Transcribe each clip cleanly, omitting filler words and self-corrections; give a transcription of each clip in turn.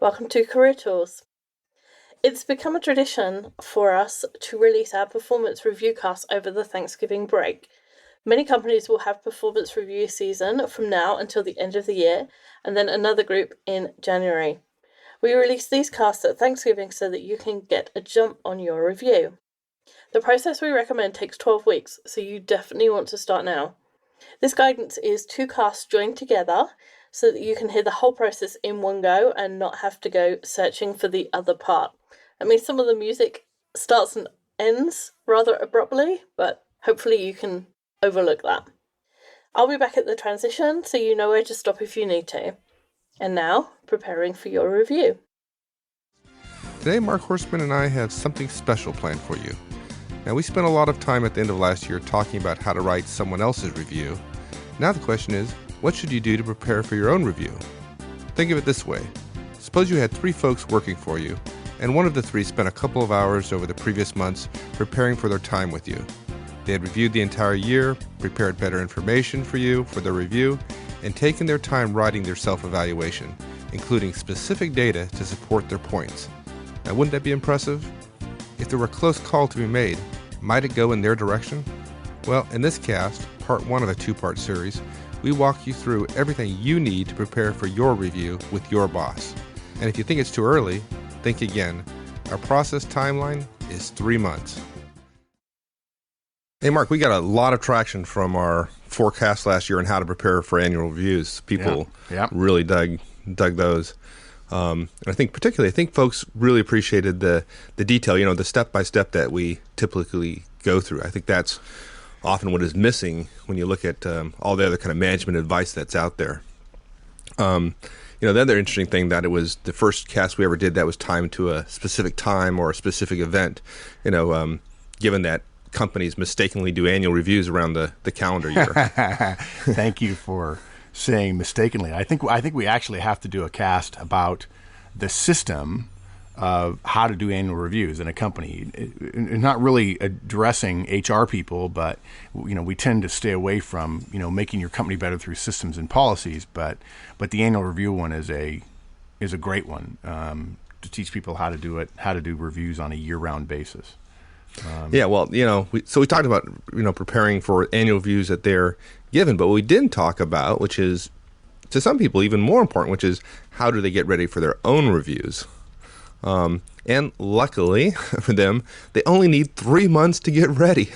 Welcome to Career Tools. It's become a tradition for us to release our performance review cast over the Thanksgiving break. Many companies will have performance review season from now until the end of the year, and then another group in January. We release these casts at Thanksgiving so that you can get a jump on your review. The process we recommend takes 12 weeks, so you definitely want to start now. This guidance is 2 casts joined together so that you can hear the whole process in one go and not have to go searching for the other part. I mean, some of the music starts and ends rather abruptly, but hopefully you can overlook that. I'll be back at the transition so you know where to stop if you need to. And now, preparing for your review. Today, Mark Horstman and I have something special planned for you. Now, we spent a lot of time at the end of last year talking about how to write someone else's review. Now the question is, what should you do to prepare for your own review? Think of it this way. Suppose you had 3 folks working for you, and one of the 3 spent a couple of hours over the previous months preparing for their time with you. They had reviewed the entire year, prepared better information for you for their review, and taken their time writing their self-evaluation, including specific data to support their points. Now, wouldn't that be impressive? If there were a close call to be made, might it go in their direction? Well, in this cast, part 1 of a 2-part series, we walk you through everything you need to prepare for your review with your boss. And if you think it's too early, think again. Our process timeline is 3 months. Hey, Mark, we got a lot of traction from our forecast last year on how to prepare for annual reviews. People really dug those. And I think folks really appreciated the detail, the step-by-step that we typically go through. I think that's often what is missing when you look at all the other kind of management advice that's out there. The other interesting thing that it was the first cast we ever did that was timed to a specific time or a specific event, given that companies mistakenly do annual reviews around the calendar year. Thank you for saying mistakenly. I think we actually have to do a cast about the system of how to do annual reviews in a company. Not really addressing HR people, but we tend to stay away from making your company better through systems and policies. But the annual review one is a great one to teach people how to do it, how to do reviews on a year-round basis. We talked about preparing for annual reviews that they're given, but what we didn't talk about, which is to some people even more important, which is how do they get ready for their own reviews. And luckily for them, they only need 3 months to get ready.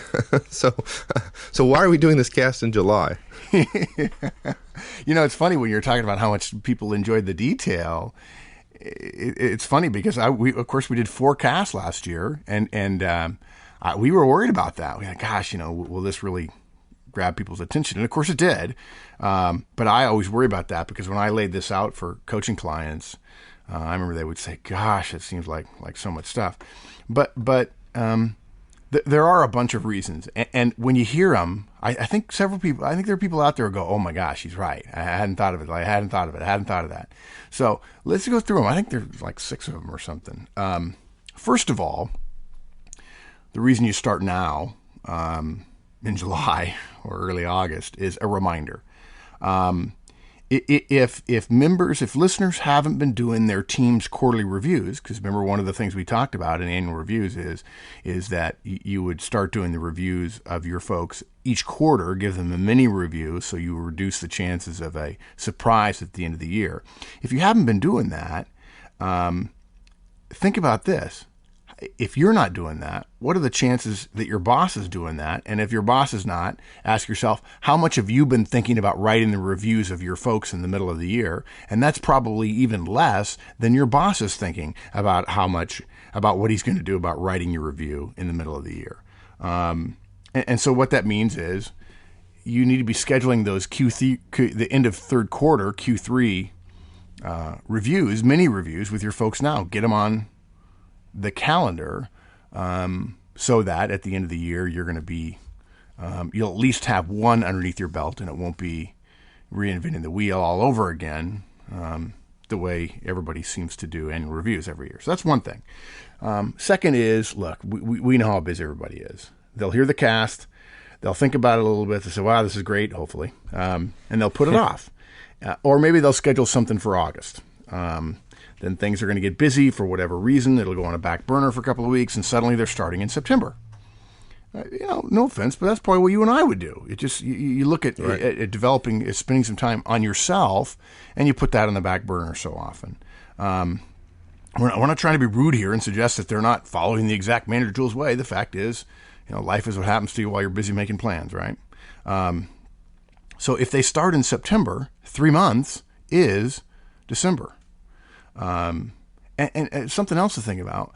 So why are we doing this cast in July? It's funny when you're talking about how much people enjoyed the detail. It's funny because we did 4 casts last year, and we were worried about that. We were like, gosh, will this really grab people's attention? And of course it did. But I always worry about that because when I laid this out for coaching clients, I remember they would say, gosh, it seems like so much stuff. But there are a bunch of reasons. And when you hear them, I think there are people out there who go, oh my gosh, he's right. I hadn't thought of it. I hadn't thought of that. So let's go through them. I think there's like 6 of them or something. First of all, the reason you start now in July or early August is a reminder. If listeners haven't been doing their team's quarterly reviews, because remember one of the things we talked about in annual reviews is that you would start doing the reviews of your folks each quarter, give them a mini review so you reduce the chances of a surprise at the end of the year. If you haven't been doing that, think about this. If you're not doing that, what are the chances that your boss is doing that? And if your boss is not, ask yourself, how much have you been thinking about writing the reviews of your folks in the middle of the year? And that's probably even less than your boss is thinking about about what he's going to do about writing your review in the middle of the year. And so what that means is you need to be scheduling those the end of third quarter, Q3 reviews, mini reviews with your folks now. Get them on the calendar so that at the end of the year you're going to be you'll at least have one underneath your belt, and it won't be reinventing the wheel all over again the way everybody seems to do annual reviews every year. So that's one thing. Second is, look, we know how busy everybody is. They'll hear the cast, they'll think about it a little bit, they'll say, wow, this is great, hopefully, and they'll put it off. Or maybe they'll schedule something for August. Then things are going to get busy for whatever reason. It'll go on a back burner for a couple of weeks, and suddenly they're starting in September. No offense, but that's probably what you and I would do. It just you look at, right. at developing, at spending some time on yourself, and you put that on the back burner so often. We're not trying to be rude here and suggest that they're not following the exact manager tools way. The fact is, life is what happens to you while you're busy making plans, right? So if they start in September, 3 months is December. And something else to think about,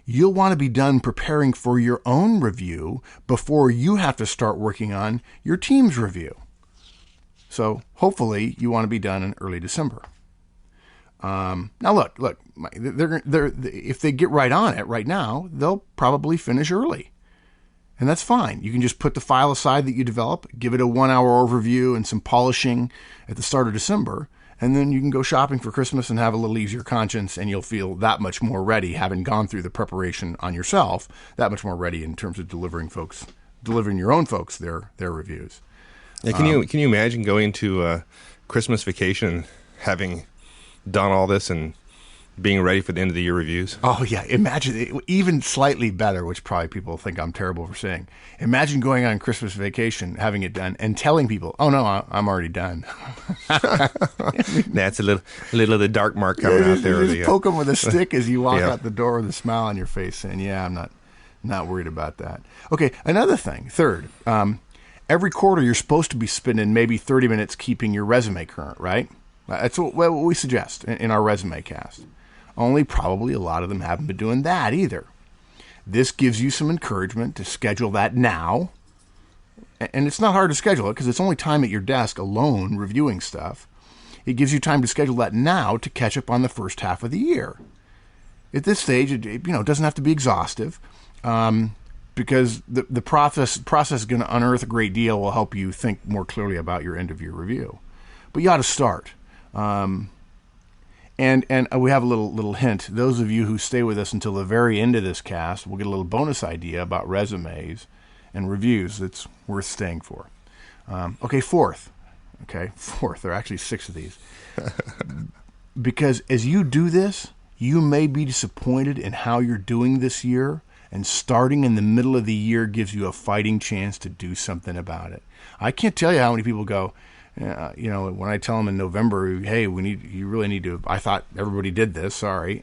you'll want to be done preparing for your own review before you have to start working on your team's review. So hopefully you want to be done in early December. Now look, if they get right on it right now, they'll probably finish early. And that's fine. You can just put the file aside that you develop, give it a 1-hour overview and some polishing at the start of December, and then you can go shopping for Christmas and have a little easier conscience, and you'll feel that much more ready, having gone through the preparation on yourself, that much more ready in terms of delivering your own folks their reviews. Yeah, can you imagine going to a Christmas vacation, having done all this and being ready for the end of the year reviews? Oh, yeah. Imagine it, even slightly better, which probably people think I'm terrible for saying. Imagine going on Christmas vacation, having it done, and telling people, oh, no, I'm already done. That's a little of the dark mark coming out there. You just poke them with a stick as you walk Yeah. out the door with a smile on your face saying, yeah, I'm not worried about that. Okay, another thing. Third, every quarter you're supposed to be spending maybe 30 minutes keeping your resume current, right? That's what we suggest in our resume cast. Only probably a lot of them haven't been doing that either. This gives you some encouragement to schedule that now. And it's not hard to schedule it because it's only time at your desk alone reviewing stuff. It gives you time to schedule that now to catch up on the first half of the year. At this stage, it doesn't have to be exhaustive because the process is going to unearth a great deal, will help you think more clearly about your end-of-year review. But you ought to start. And we have a little hint. Those of you who stay with us until the very end of this cast will get a little bonus idea about resumes and reviews that's worth staying for. Fourth. There are actually 6 of these. Because as you do this, you may be disappointed in how you're doing this year, and starting in the middle of the year gives you a fighting chance to do something about it. I can't tell you how many people go, when I tell them in November, hey, you really need to, I thought everybody did this, sorry,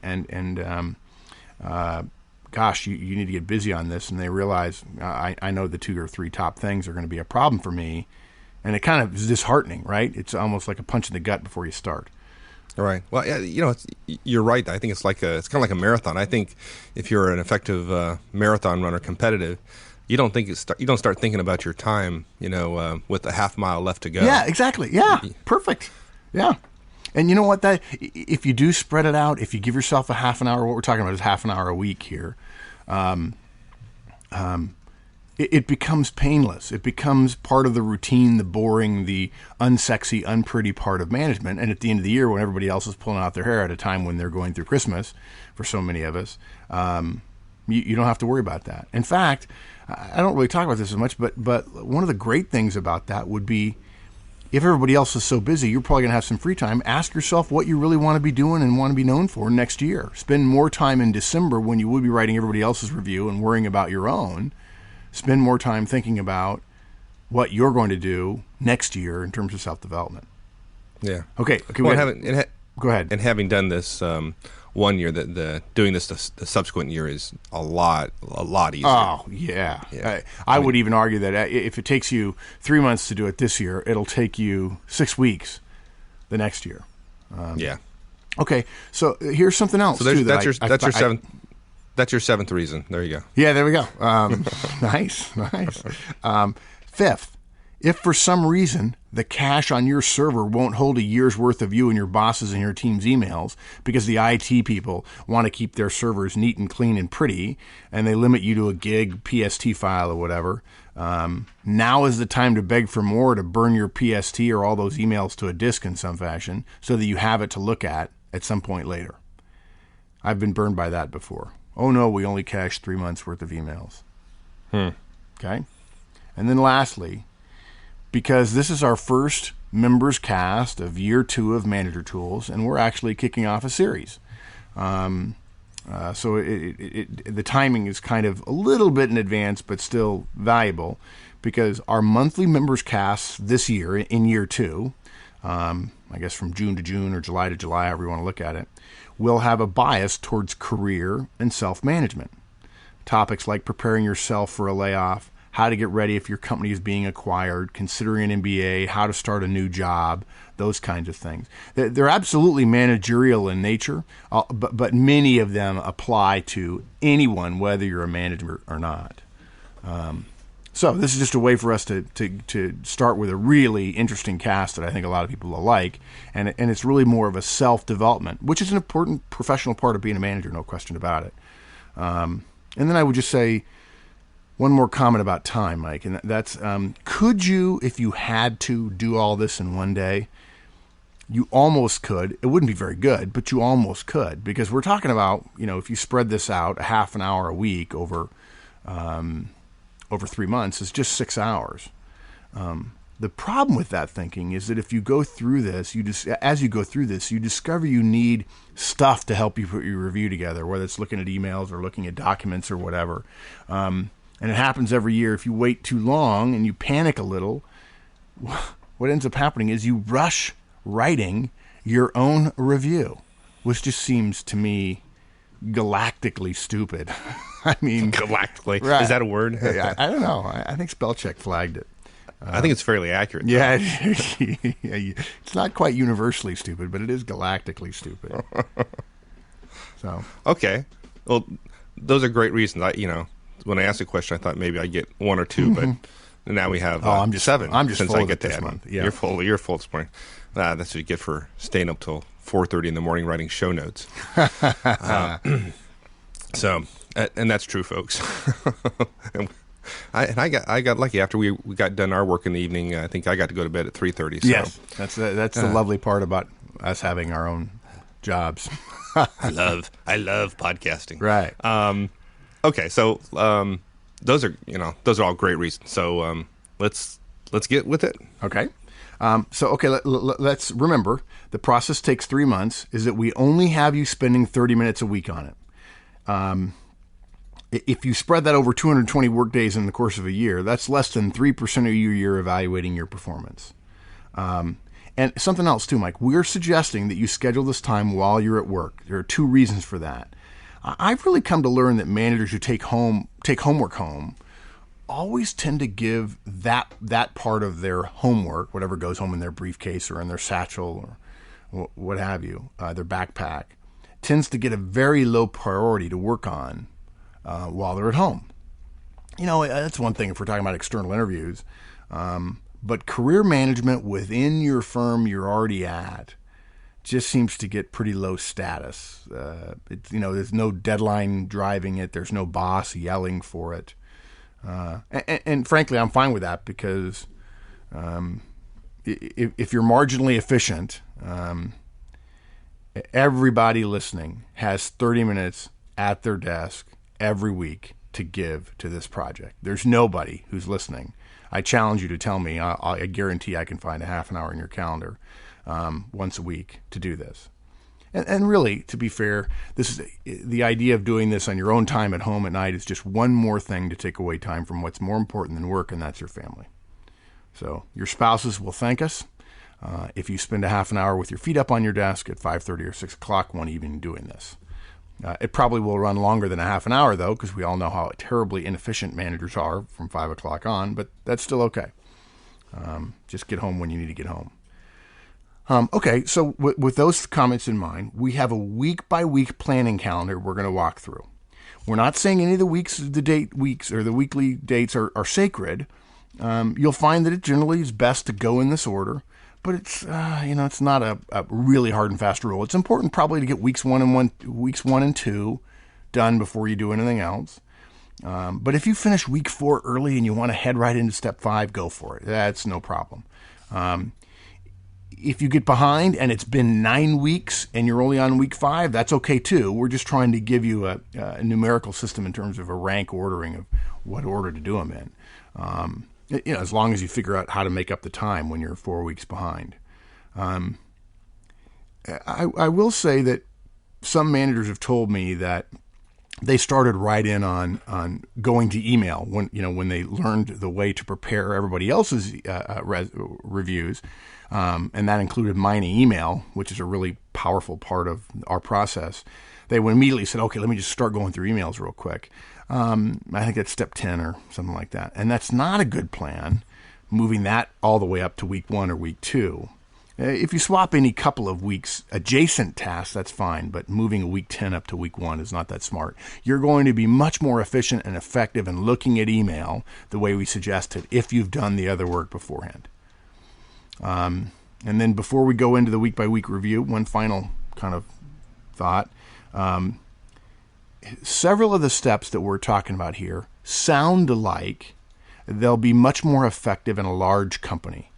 gosh, you need to get busy on this, and they realize, I know the 2 or 3 top things are going to be a problem for me, and it kind of is disheartening, right? It's almost like a punch in the gut before you start. Right. Well, you're right. I think it's kind of like a marathon. I think if you're an effective marathon runner, competitive, you don't start thinking about your time, with a half mile left to go. Yeah, exactly. Yeah, perfect. Yeah. And you know what? That if you do spread it out, if you give yourself a half an hour, what we're talking about is half an hour a week here, it becomes painless. It becomes part of the routine, the boring, the unsexy, unpretty part of management. And at the end of the year, when everybody else is pulling out their hair at a time when they're going through Christmas, for so many of us, you don't have to worry about that. In fact, I don't really talk about this as much, but one of the great things about that would be, if everybody else is so busy, you're probably going to have some free time. Ask yourself what you really want to be doing and want to be known for next year. Spend more time in December when you would be writing everybody else's review and worrying about your own. Spend more time thinking about what you're going to do next year in terms of self-development. Yeah. Okay. Well, go ahead. And having done this one year, doing this the subsequent year is a lot easier. Oh, yeah. I would even argue that if it takes you 3 months to do it this year, it'll take you 6 weeks the next year. Yeah. Okay, so here's something else. So that's your seventh. I, That's your 7th reason. There you go. Yeah, there we go. Nice. Fifth, if for some reason the cache on your server won't hold a year's worth of you and your bosses and your team's emails because the IT people want to keep their servers neat and clean and pretty, and they limit you to a gig PST file or whatever, now is the time to beg for more, to burn your PST or all those emails to a disk in some fashion so that you have it to look at some point later. I've been burned by that before. Oh, no, we only cached 3 months' worth of emails. Okay? And then lastly, because this is our first members cast of year 2 of Manager Tools, and we're actually kicking off a series. So the timing is kind of a little bit in advance, but still valuable, because our monthly members casts this year, in year 2, I guess from June to June or July to July, however you want to look at it, will have a bias towards career and self-management. Topics like preparing yourself for a layoff, how to get ready if your company is being acquired, considering an MBA, how to start a new job, those kinds of things. They're absolutely managerial in nature, but many of them apply to anyone, whether you're a manager or not. So this is just a way for us to start with a really interesting cast that I think a lot of people will like, and it's really more of a self-development, which is an important professional part of being a manager, no question about it. And then I would just say one more comment about time, Mike, and that's could you, if you had to, do all this in one day? You almost could. It wouldn't be very good, but you almost could, because we're talking about, if you spread this out a half an hour a week over 3 months, is just 6 hours. The problem with that thinking is that if you go through this, you discover you need stuff to help you put your review together, whether it's looking at emails or looking at documents or whatever. And it happens every year. If you wait too long and you panic a little, what ends up happening is you rush writing your own review, which just seems to me galactically stupid. I mean, Galactically. Right. Is that a word? I don't know. I think Spellcheck flagged it. I think it's fairly accurate. Yeah, it's not quite universally stupid, but it is galactically stupid. So Okay. Well, those are great reasons. When I asked a question, I thought maybe I'd get one or two, but now we have I'm just 7. I'm just since full I of get it to this add. month. Yeah. You're full this morning. That's what you get for staying up till 4:30 in the morning writing show notes. So, and that's true, folks. and I got lucky after we got done our work in the evening. I think I got to go to bed at 3:30. So. Yes, that's the lovely part about us having our own jobs. I love podcasting. Right. Okay, so those are all great reasons. So let's get with it. Okay. Let's remember the process takes 3 months. Is that we only have you spending 30 minutes a week on it. If you spread that over 220 work days in the course of a year, that's less than 3% of your year evaluating your performance. And something else too, Mike, we're suggesting that you schedule this time while you're at work. There are 2 reasons for that. I've really come to learn that managers who take homework home always tend to give that part of their homework, whatever goes home in their briefcase or in their satchel or what have you, their backpack, tends to get a very low priority to work on while they're at home. That's one thing if we're talking about external interviews. But career management within your firm you're already at just seems to get pretty low status. There's no deadline driving it. There's no boss yelling for it. And frankly, I'm fine with that because if you're marginally efficient, everybody listening has 30 minutes at their desk every week to give to this project. There's nobody who's listening. I challenge you to tell me. I guarantee I can find a half an hour in your calendar once a week to do this. And really, to be fair, this is the idea of doing this on your own time at home at night is just one more thing to take away time from what's more important than work, and that's your family. So your spouses will thank us if you spend a half an hour with your feet up on your desk at 5:30 or 6 o'clock one evening doing this. It probably will run longer than a half an hour, though, because we all know how terribly inefficient managers are from 5 o'clock on, but that's still okay. Just get home when you need to get home. Okay, so with those comments in mind, we have a week-by-week planning calendar we're going to walk through. We're not saying any of the weekly dates are sacred. You'll find that it generally is best to go in this order, but it's it's not a really hard and fast rule. It's important probably to get weeks 1 and 2 done before you do anything else. But if you finish week 4 early and you want to head right into step 5, go for it. That's no problem. If you get behind and it's been 9 weeks and you're only on week 5, that's okay too. We're just trying to give you a numerical system in terms of a rank ordering of what order to do them in. As long as you figure out how to make up the time when you're 4 weeks behind. I will say that some managers have told me that they started right in on going to email when they learned the way to prepare everybody else's reviews, and that included mine email, which is a really powerful part of our process. They immediately said, "Okay, let me just start going through emails real quick." I think that's step 10 or something like that, and that's not a good plan. Moving that all the way up to week 1 or week 2. If you swap any couple of weeks adjacent tasks, that's fine, but moving a week 10 up to week 1 is not that smart. You're going to be much more efficient and effective in looking at email the way we suggested if you've done the other work beforehand. And then before we go into the week-by-week review, one final kind of thought. Several of the steps that we're talking about here sound like they'll be much more effective in a large company.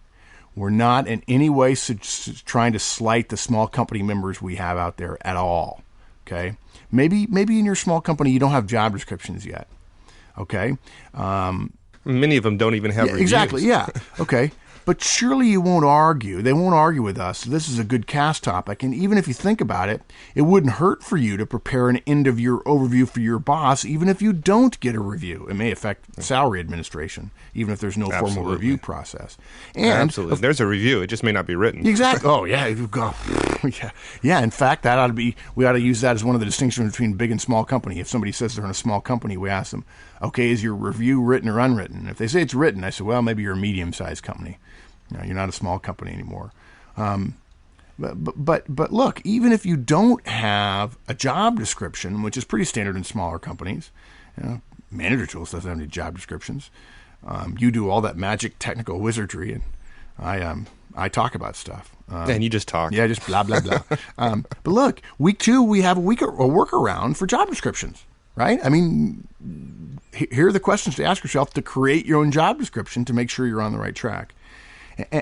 We're not in any way trying to slight the small company members we have out there at all. Okay, maybe in your small company you don't have job descriptions yet. Okay, many of them don't even have reviews. Exactly. Yeah. Okay. But surely you won't argue. They won't argue with us. This is a good cast topic. And even if you think about it, it wouldn't hurt for you to prepare an end-of-year overview for your boss, even if you don't get a review. It may affect salary administration, even if there's no formal review process. And Absolutely. There's a review. It just may not be written. Exactly. Oh, yeah. Yeah. In fact, we ought to use that as one of the distinctions between big and small company. If somebody says they're in a small company, we ask them, okay, is your review written or unwritten? If they say it's written, I say, well, maybe you're a medium-sized company. You're not a small company anymore. But look, even if you don't have a job description, which is pretty standard in smaller companies, Manager Tools doesn't have any job descriptions. You do all that magic technical wizardry, and I talk about stuff. And you just talk. Yeah, just blah, blah, blah. But look, week 2, we have a workaround for job descriptions, right? I mean, here are the questions to ask yourself to create your own job description to make sure you're on the right track.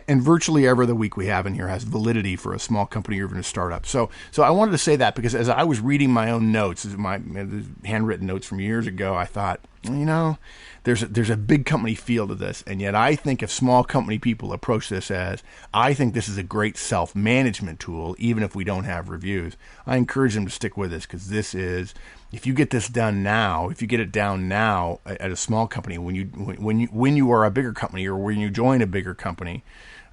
And virtually every other week we have in here has validity for a small company or even a startup. So I wanted to say that because as I was reading my own notes, my handwritten notes from years ago, I thought, there's a big company feel to this. And yet I think if small company people approach this I think this is a great self-management tool, even if we don't have reviews, I encourage them to stick with this because this is, if you get this done now, if you get it down now at a small company, when you are a bigger company or when you join a bigger company,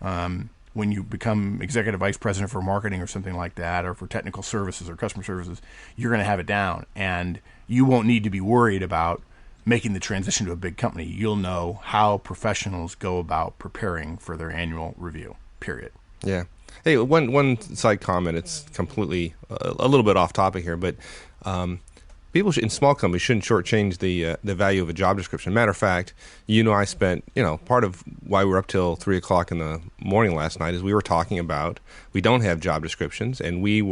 when you become executive vice president for marketing or something like that, or for technical services or customer services, you're going to have it down, and you won't need to be worried about making the transition to a big company. You'll know how professionals go about preparing for their annual review. Period. Yeah. Hey, one side comment. It's completely a little bit off topic here, but people in small companies shouldn't shortchange the value of a job description. Matter of fact, I spent part of why we were up till 3 o'clock in the morning last night is we were talking about we don't have job descriptions, and we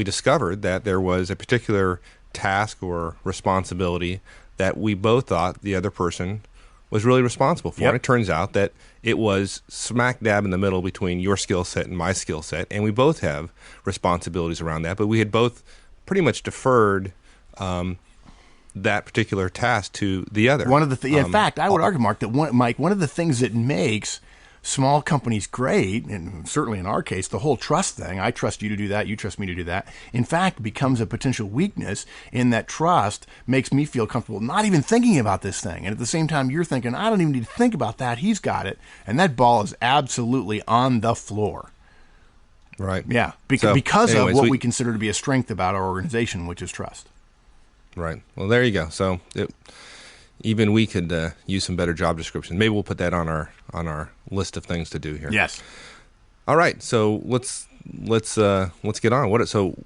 discovered that there was a particular task or responsibility that we both thought the other person was really responsible for. Yep. And it turns out that it was smack dab in the middle between your skill set and my skill set, and we both have responsibilities around that, but we had both pretty much deferred that particular task to the other. In fact, I would argue, Mark, that one of the things that makes small companies great, and certainly in our case, the whole trust thing, I trust you to do that, you trust me to do that, in fact, becomes a potential weakness in that trust makes me feel comfortable not even thinking about this thing. And at the same time, you're thinking, I don't even need to think about that. He's got it. And that ball is absolutely on the floor. Right. Yeah. Because of what we consider to be a strength about our organization, which is trust. Right. Well, there you go. So even we could use some better job descriptions. Maybe we'll put that on our list of things to do here. Yes. All right. So let's get on. So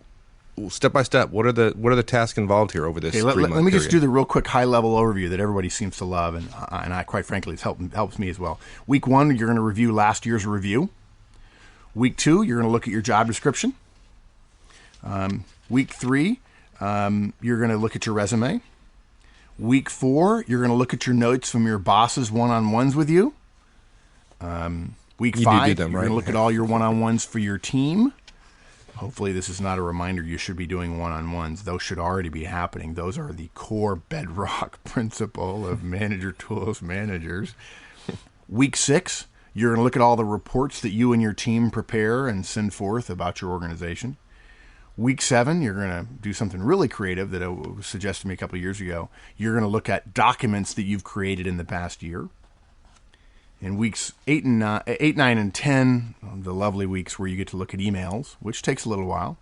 step by step, what are the tasks involved here over this 3 month let me just do the real quick high level overview that everybody seems to love, and I quite frankly it helps me as well. Week 1, you're going to review last year's review. Week 2, you're going to look at your job description. Week 3, you're going to look at your resume. Week 4, you're going to look at your notes from your boss's one-on-ones with you. Week 5, you're going to look at all your one-on-ones for your team. Hopefully this is not a reminder you should be doing one-on-ones. Those should already be happening. Those are the core bedrock principle of manager tools managers. Week 6, you're going to look at all the reports that you and your team prepare and send forth about your organization. Week 7, you're going to do something really creative that was suggested to me a couple of years ago. You're going to look at documents that you've created in the past year. In weeks 8, 9, and 10, the lovely weeks where you get to look at emails, which takes a little while.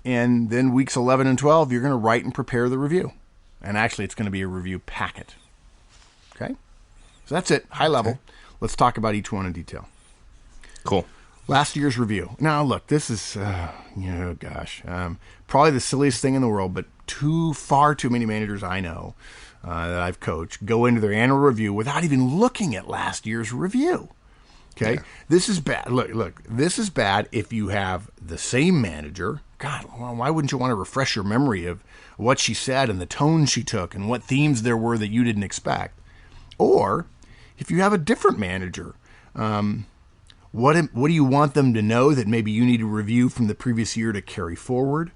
And then weeks 11 and 12, you're going to write and prepare the review. And actually, it's going to be a review packet. Okay? So that's it, high level. Okay. Let's talk about each one in detail. Cool. Last year's review. Now, look, this is, probably the silliest thing in the world, but far too many managers I know that I've coached go into their annual review without even looking at last year's review. Okay? Yeah. This is bad. Look, this is bad if you have the same manager. God, why wouldn't you want to refresh your memory of what she said and the tone she took and what themes there were that you didn't expect? Or if you have a different manager, what do you want them to know that maybe you need to review from the previous year to carry forward?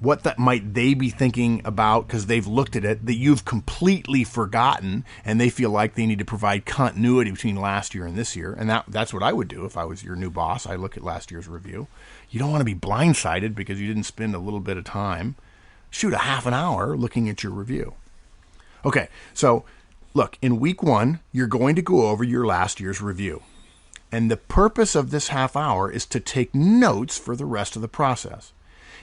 What that might they be thinking about because they've looked at it that you've completely forgotten and they feel like they need to provide continuity between last year and this year. And that's what I would do if I was your new boss. I look at last year's review. You don't want to be blindsided because you didn't spend a little bit of time. Shoot, a half an hour looking at your review. Okay, so look, in week 1, you're going to go over your last year's review. And the purpose of this half hour is to take notes for the rest of the process.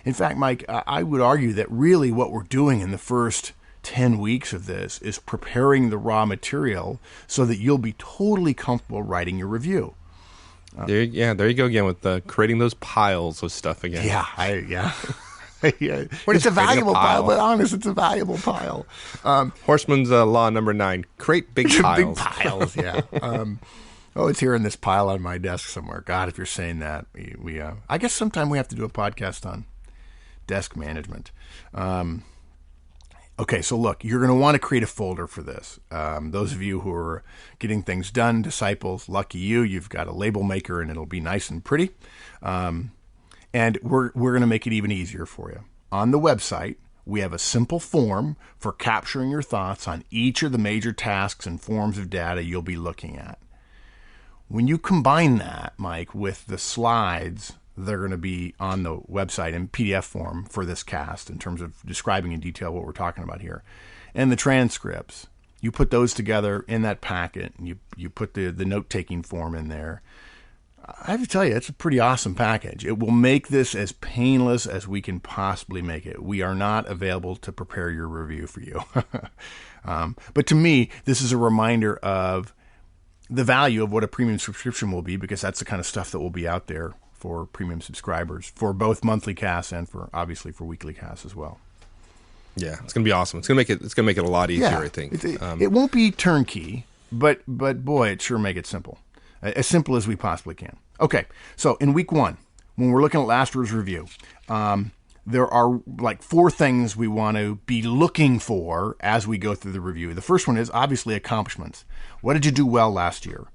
In fact, Mike, I would argue that really what we're doing in the first 10 weeks of this is preparing the raw material so that you'll be totally comfortable writing your review. There you go again with creating those piles of stuff again. Yeah. It's a valuable pile, but honest, it's a valuable pile. Horseman's law number 9: create big piles. Big piles, yeah. It's here in this pile on my desk somewhere. God, if you're saying that, we I guess sometime we have to do a podcast on desk management. Okay, so look, you're going to want to create a folder for this. Those of you who are getting things done, disciples, lucky you, you've got a label maker and it'll be nice and pretty. And we're going to make it even easier for you. On the website, we have a simple form for capturing your thoughts on each of the major tasks and forms of data you'll be looking at. When you combine that, Mike, with the slides they're going to be on the website in PDF form for this cast in terms of describing in detail what we're talking about here, and the transcripts, you put those together in that packet, and you put the note-taking form in there. I have to tell you, it's a pretty awesome package. It will make this as painless as we can possibly make it. We are not available to prepare your review for you. But to me, this is a reminder of the value of what a premium subscription will be, because that's the kind of stuff that will be out there for premium subscribers for both monthly casts and for obviously for weekly casts as well. Yeah, it's going to be awesome. It's going to make it a lot easier, I think. It won't be turnkey, but boy, it sure make it simple. As simple as we possibly can. Okay, so in week 1, when we're looking at last year's review, there are like 4 things we want to be looking for as we go through the review. The first one is obviously accomplishments. What did you do well last year?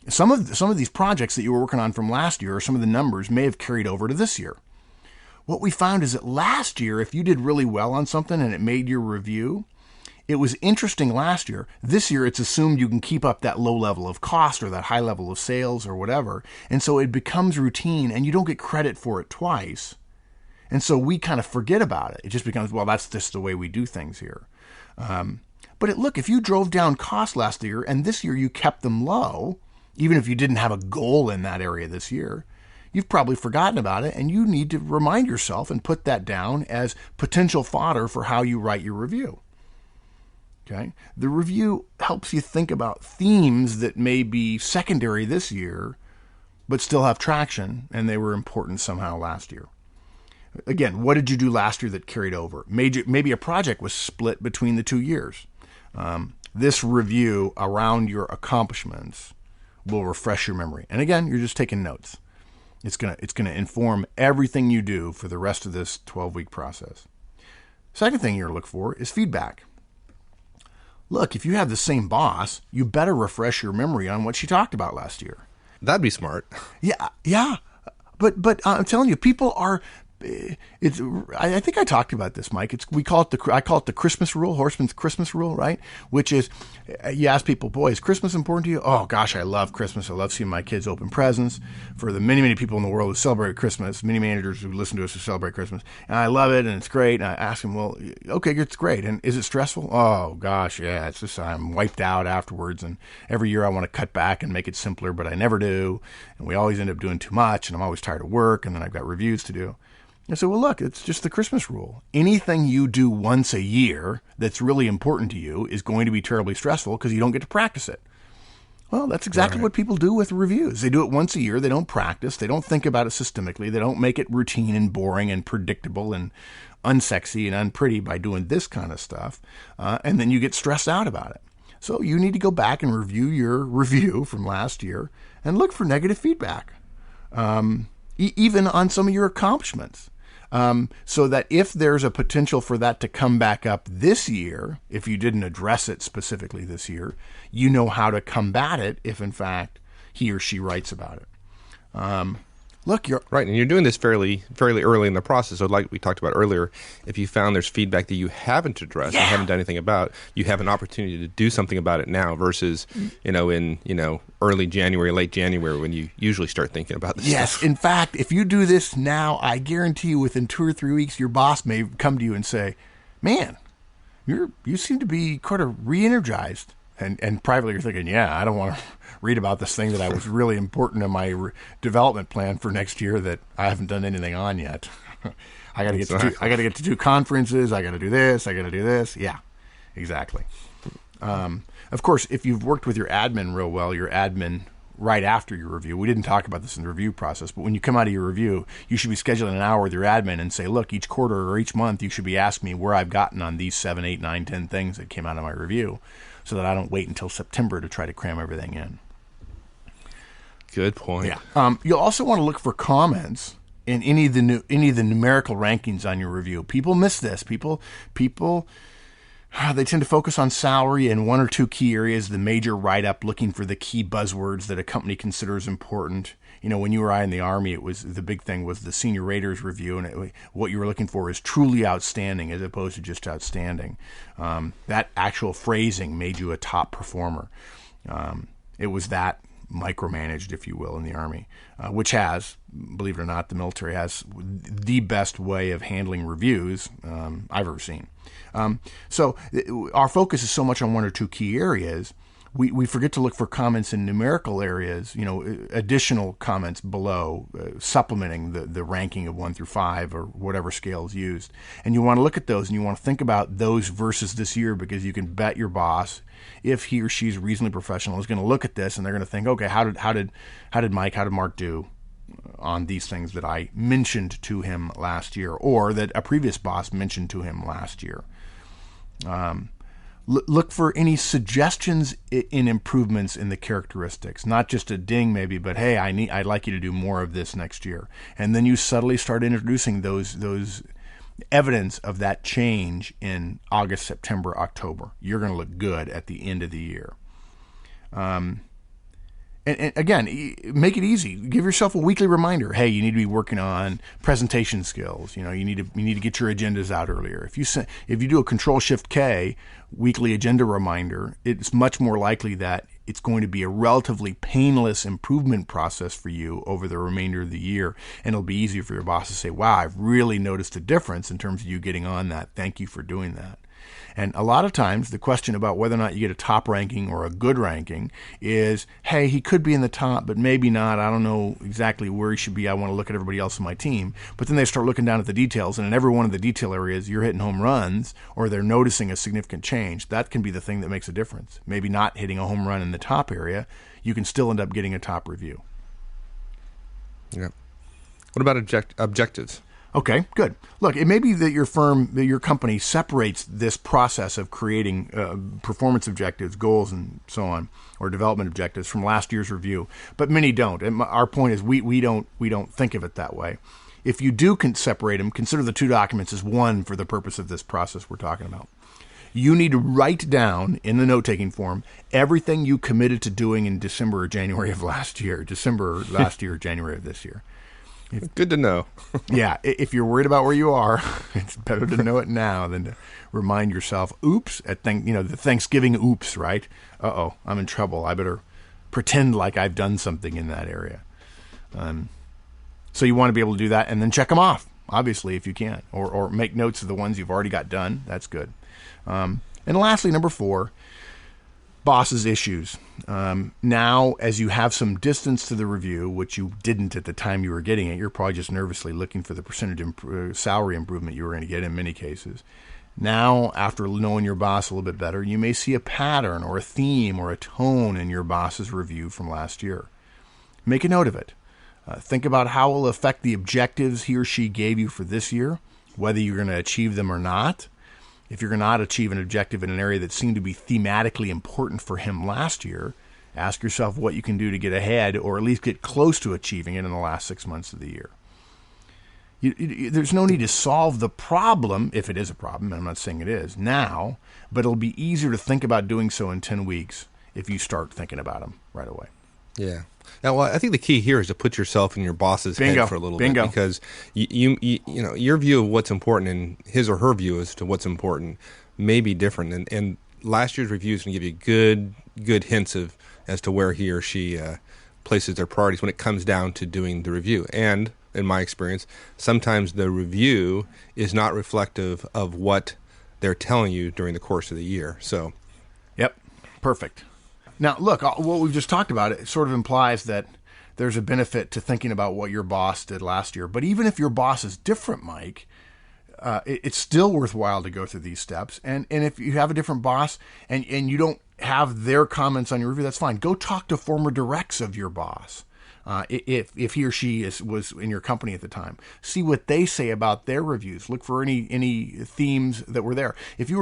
Some of these projects that you were working on from last year, or some of the numbers may have carried over to this year. What we found is that last year, if you did really well on something and it made your review, it was interesting last year. This year, it's assumed you can keep up that low level of cost or that high level of sales or whatever. And so it becomes routine and you don't get credit for it twice. And so we kind of forget about it. It just becomes, well, that's just the way we do things here. But look, if you drove down costs last year and this year you kept them low, even if you didn't have a goal in that area this year, you've probably forgotten about it, and you need to remind yourself and put that down as potential fodder for how you write your review. Okay? The review helps you think about themes that may be secondary this year, but still have traction, and they were important somehow last year. Again, what did you do last year that carried over? Maybe a project was split between the 2 years. This review around your accomplishments will refresh your memory. And again, you're just taking notes. It's gonna inform everything you do for the rest of this 12-week process. Second thing you're going to look for is feedback. Look, if you have the same boss, you better refresh your memory on what she talked about last year. That'd be smart. Yeah. But I'm telling you, people are. It's. I think I talked about this, Mike. I call it the Christmas rule, Horstman's Christmas rule, right? Which is, you ask people, boy, is Christmas important to you? Oh gosh, I love Christmas. I love seeing my kids open presents. For the many people in the world who celebrate Christmas, many managers who listen to us who celebrate Christmas, and I love it and it's great. And I ask them, well, okay, it's great. And is it stressful? Oh gosh, yeah. It's just I'm wiped out afterwards. And every year I want to cut back and make it simpler, but I never do. And we always end up doing too much. And I'm always tired of work. And then I've got reviews to do. I said, well, look, it's just the Christmas rule. Anything you do once a year that's really important to you is going to be terribly stressful because you don't get to practice it. Well, that's exactly what people do with reviews. They do it once a year. They don't practice. They don't think about it systemically. They don't make it routine and boring and predictable and unsexy and unpretty by doing this kind of stuff. And then you get stressed out about it. So you need to go back and review your review from last year and look for negative feedback, even on some of your accomplishments. So that if there's a potential for that to come back up this year, if you didn't address it specifically this year, you know how to combat it if, in fact, he or she writes about it. Look, you're right, and you're doing this fairly early in the process. So, like we talked about earlier, if you found there's feedback that you haven't addressed and haven't done anything about, you have an opportunity to do something about it now. Versus, in early January, late January, when you usually start thinking about this. Yes, stuff. In fact, if you do this now, I guarantee you, within 2 or 3 weeks, your boss may come to you and say, "Man, you seem to be kind of re-energized." And privately, you're thinking, "Yeah, I don't want to read about this thing that I was really important in my development plan for next year that I haven't done anything on yet. I got to get to 2 conferences. I got to do this. I got to do this." Yeah, exactly. Of course, if you've worked with your admin real well, your admin right after your review, we didn't talk about this in the review process, but when you come out of your review, you should be scheduling an hour with your admin and say, look, each quarter or each month, you should be asking me where I've gotten on these 7, 8, 9, 10 things that came out of my review, so that I don't wait until September to try to cram everything in. Good point. Yeah. You'll also want to look for comments in any of the numerical rankings on your review. People miss this. People they tend to focus on salary and 1 or 2 key areas, the major write-up, looking for the key buzzwords that a company considers important. When you or I in the Army, it was the big thing was the senior raters review, and what you were looking for is truly outstanding as opposed to just outstanding. That actual phrasing made you a top performer. It was that micromanaged, if you will, in the Army, which has, believe it or not, the military has the best way of handling reviews I've ever seen. So our focus is so much on 1 or 2 key areas, we forget to look for comments in numerical areas, additional comments below, supplementing the ranking of 1 through 5 or whatever scale is used. And you want to look at those and you want to think about those versus this year, because you can bet your boss, if he or she's reasonably professional, is going to look at this and they're going to think, okay, how did Mark do on these things that I mentioned to him last year, or that a previous boss mentioned to him last year. Look for any suggestions in improvements in the characteristics, not just a ding maybe, but hey, I'd like you to do more of this next year. And then you subtly start introducing those evidence of that change in August, September, October. You're going to look good at the end of the year. And again, make it easy. Give yourself a weekly reminder. Hey, you need to be working on presentation skills. You need to get your agendas out earlier. If you do a Control-Shift-K weekly agenda reminder, it's much more likely that it's going to be a relatively painless improvement process for you over the remainder of the year, and it'll be easier for your boss to say, "Wow, I've really noticed a difference in terms of you getting on that. Thank you for doing that." And a lot of times the question about whether or not you get a top ranking or a good ranking is, hey, he could be in the top, but maybe not. I don't know exactly where he should be. I want to look at everybody else on my team. But then they start looking down at the details, and in every one of the detail areas, you're hitting home runs or they're noticing a significant change. That can be the thing that makes a difference. Maybe not hitting a home run in the top area. You can still end up getting a top review. Yeah. What about objectives? Okay, good. Look, it may be that your company separates this process of creating performance objectives, goals, and so on, or development objectives from last year's review, but many don't. And our point is we don't think of it that way. If you do separate them, consider the 2 documents as one for the purpose of this process we're talking about. You need to write down in the note-taking form everything you committed to doing in December or January of last year, January of this year. Good to know. Yeah, if you're worried about where you are, it's better to know it now than to remind yourself, oops, the Thanksgiving oops, right? Uh-oh, I'm in trouble. I better pretend like I've done something in that area. So you want to be able to do that and then check them off, obviously, if you can, or make notes of the ones you've already got done. That's good. And lastly, number 4, boss's issues. Now, as you have some distance to the review, which you didn't at the time you were getting it, you're probably just nervously looking for the percentage salary improvement you were going to get in many cases. Now, after knowing your boss a little bit better, you may see a pattern or a theme or a tone in your boss's review from last year. Make a note of it. Think about how it will affect the objectives he or she gave you for this year, whether you're going to achieve them or not. If you're going to not achieve an objective in an area that seemed to be thematically important for him last year, ask yourself what you can do to get ahead or at least get close to achieving it in the last 6 months of the year. There's no need to solve the problem, if it is a problem, and I'm not saying it is, now, but it'll be easier to think about doing so in 10 weeks if you start thinking about them right away. Yeah. Now, well, I think the key here is to put yourself in your boss's head for a little bit, because you know your view of what's important and his or her view as to what's important may be different. And last year's review is going to give you good hints as to where he or she places their priorities when it comes down to doing the review. And in my experience, sometimes the review is not reflective of what they're telling you during the course of the year. So, yep, perfect. Now, look, what we've just talked about, it sort of implies that there's a benefit to thinking about what your boss did last year. But even if your boss is different, Mike, it's still worthwhile to go through these steps. And if you have a different boss and you don't have their comments on your review, that's fine. Go talk to former directs of your boss. If he or she was in your company at the time, see what they say about their reviews. Look for any themes that were there. If you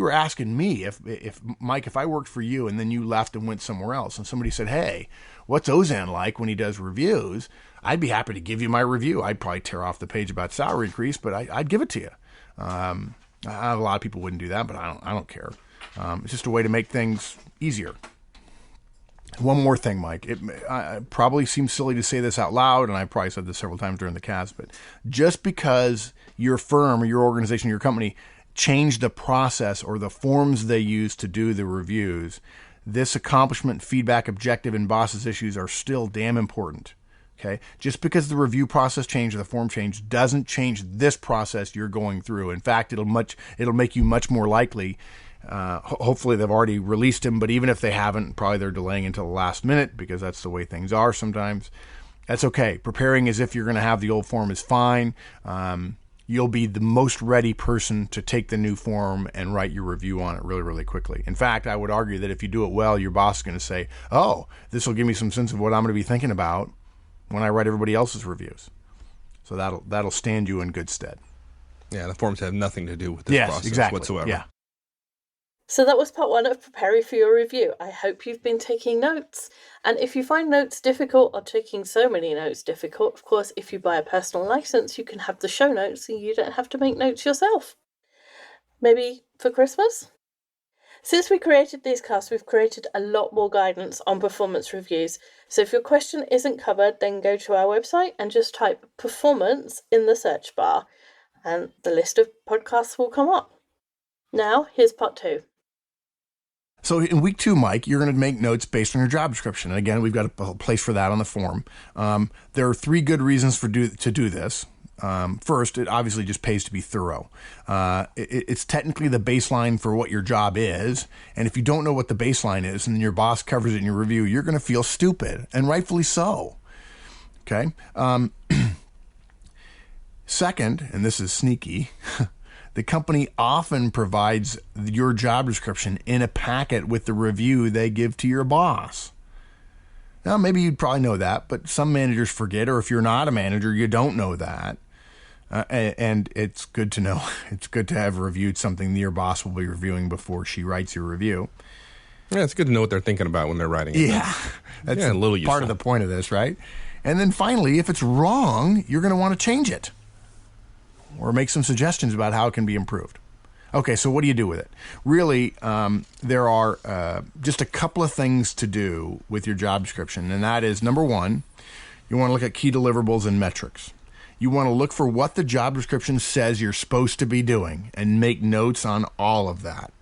were asking me, if Mike, if I worked for you and then you left and went somewhere else, and somebody said, "Hey, what's Ozan like when he does reviews?" I'd be happy to give you my review. I'd probably tear off the page about salary increase, but I'd give it to you. A lot of people wouldn't do that, but I don't care. It's just a way to make things easier. One more thing, Mike. It probably seems silly to say this out loud, and I probably said this several times during the cast, but just because your firm or your organization, your company changed the process or the forms they use to do the reviews, this accomplishment, feedback, objective, and boss's issues are still damn important. Okay? Just because the review process changed or the form changed doesn't change this process you're going through. In fact, it'll make you much more likely. Hopefully they've already released him, but even if they haven't, probably they're delaying until the last minute because that's the way things are sometimes. That's okay. Preparing as if you're going to have the old form is fine. You'll be the most ready person to take the new form and write your review on it really, really quickly. In fact, I would argue that if you do it well, your boss is going to say, "Oh, this will give me some sense of what I'm going to be thinking about when I write everybody else's reviews." So that'll stand you in good stead. Yeah, the forms have nothing to do with this process whatsoever. Yeah. So that was part 1 of preparing for your review. I hope you've been taking notes. And if you find notes difficult or taking so many notes difficult, of course, if you buy a personal license, you can have the show notes and you don't have to make notes yourself. Maybe for Christmas? Since we created these casts, we've created a lot more guidance on performance reviews. So if your question isn't covered, then go to our website and just type performance in the search bar and the list of podcasts will come up. Now, here's part 2. So in week 2, Mike, you're going to make notes based on your job description. And again, we've got a place for that on the form. There are 3 good reasons to do this. First, it obviously just pays to be thorough. It's technically the baseline for what your job is. And if you don't know what the baseline is and then your boss covers it in your review, you're going to feel stupid, and rightfully so. Okay? Second, and this is sneaky, the company often provides your job description in a packet with the review they give to your boss. Now, maybe you'd probably know that, but some managers forget, or if you're not a manager, you don't know that. And it's good to know. It's good to have reviewed something your boss will be reviewing before she writes your review. Yeah, it's good to know what they're thinking about when they're writing it. Yeah, that's a little useful. Part of the point of this, right? And then finally, if it's wrong, you're going to want to change it or make some suggestions about how it can be improved. Okay, so what do you do with it? Really, there are just a couple of things to do with your job description, and that is, number 1, You want to look at key deliverables and metrics. You want to look for what the job description says you're supposed to be doing and make notes on all of that.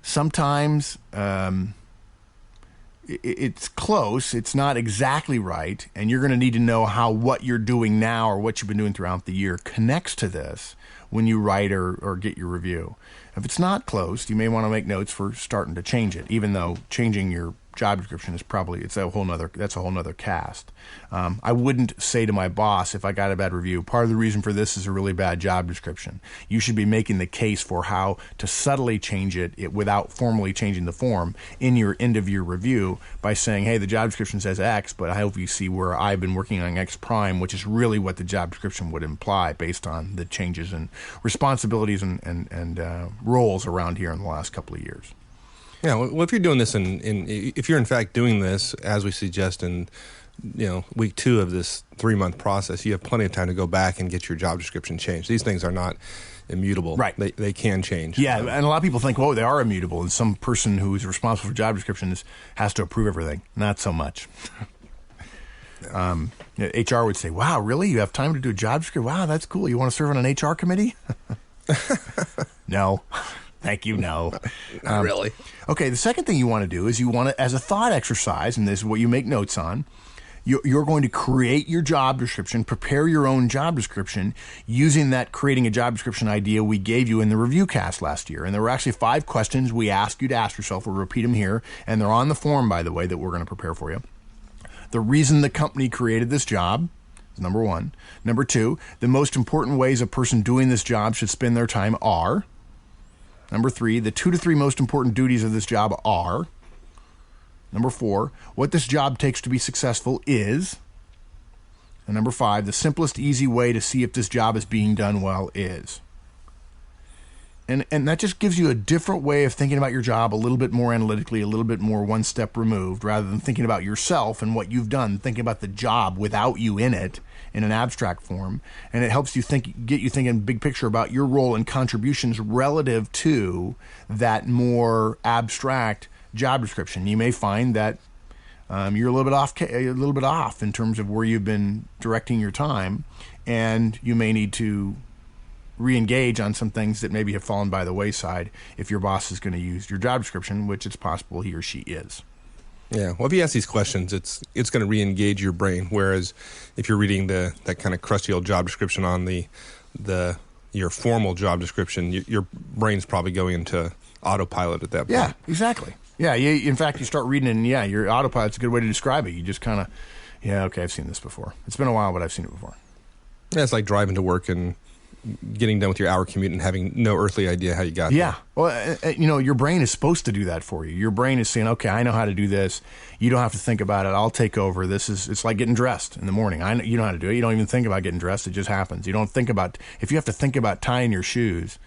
Sometimes it's close, it's not exactly right, and you're going to need to know how what you're doing now or what you've been doing throughout the year connects to this when you write or get your review. If it's not close, you may want to make notes for starting to change it, even though changing your job description is that's a whole nother cast. I wouldn't say to my boss if I got a bad review, part of the reason for this is a really bad job description. You should be making the case for how to subtly change it without formally changing the form in your end of year review by saying, hey, the job description says X, but I hope you see where I've been working on X prime, which is really what the job description would imply based on the changes in responsibilities and roles around here in the last couple of years. Yeah, well, if you're doing this if you're in fact doing this as we suggest in, week 2 of this 3-month process, you have plenty of time to go back and get your job description changed. These things are not immutable. Right. They can change. Yeah, and a lot of people think, they are immutable, and some person who is responsible for job descriptions has to approve everything. Not so much. HR would say, wow, really? You have time to do a job description? Wow, that's cool. You want to serve on an HR committee? No. Thank you, no. Not really. Okay, the second thing you want to do is you want to, as a thought exercise, and this is what you make notes on, you're going to create your job description, prepare your own job description using that creating a job description idea we gave you in the review cast last year. And there were actually 5 questions we asked you to ask yourself. We'll repeat them here, and they're on the form, by the way, that we're going to prepare for you. The reason the company created this job is number 1. Number 2, the most important ways a person doing this job should spend their time are. Number 3, the 2 to 3 most important duties of this job are. Number 4, what this job takes to be successful is. And number 5, the simplest, easy way to see if this job is being done well is. And that just gives you a different way of thinking about your job, a little bit more analytically, a little bit more one step removed, rather than thinking about yourself and what you've done, thinking about the job without you in it in an abstract form. And it helps you get you thinking big picture about your role and contributions relative to that more abstract job description. You may find that you're a little bit off in terms of where you've been directing your time, and you may need to re-engage on some things that maybe have fallen by the wayside if your boss is going to use your job description, which it's possible he or she is. Yeah, well, if you ask these questions, it's going to re-engage your brain, whereas if you're reading that kind of crusty old job description on your formal job description, your brain's probably going into autopilot at that point. Yeah, exactly. Yeah, in fact, you start reading it, and your autopilot's a good way to describe it. You just kind of, okay, I've seen this before. It's been a while, but I've seen it before. Yeah, it's like driving to work and getting done with your hour commute and having no earthly idea how you got there. Yeah. Well, your brain is supposed to do that for you. Your brain is saying, okay, I know how to do this. You don't have to think about it. I'll take over. It's like getting dressed in the morning. You know how to do it. You don't even think about getting dressed. It just happens. You don't think about, if you have to think about tying your shoes,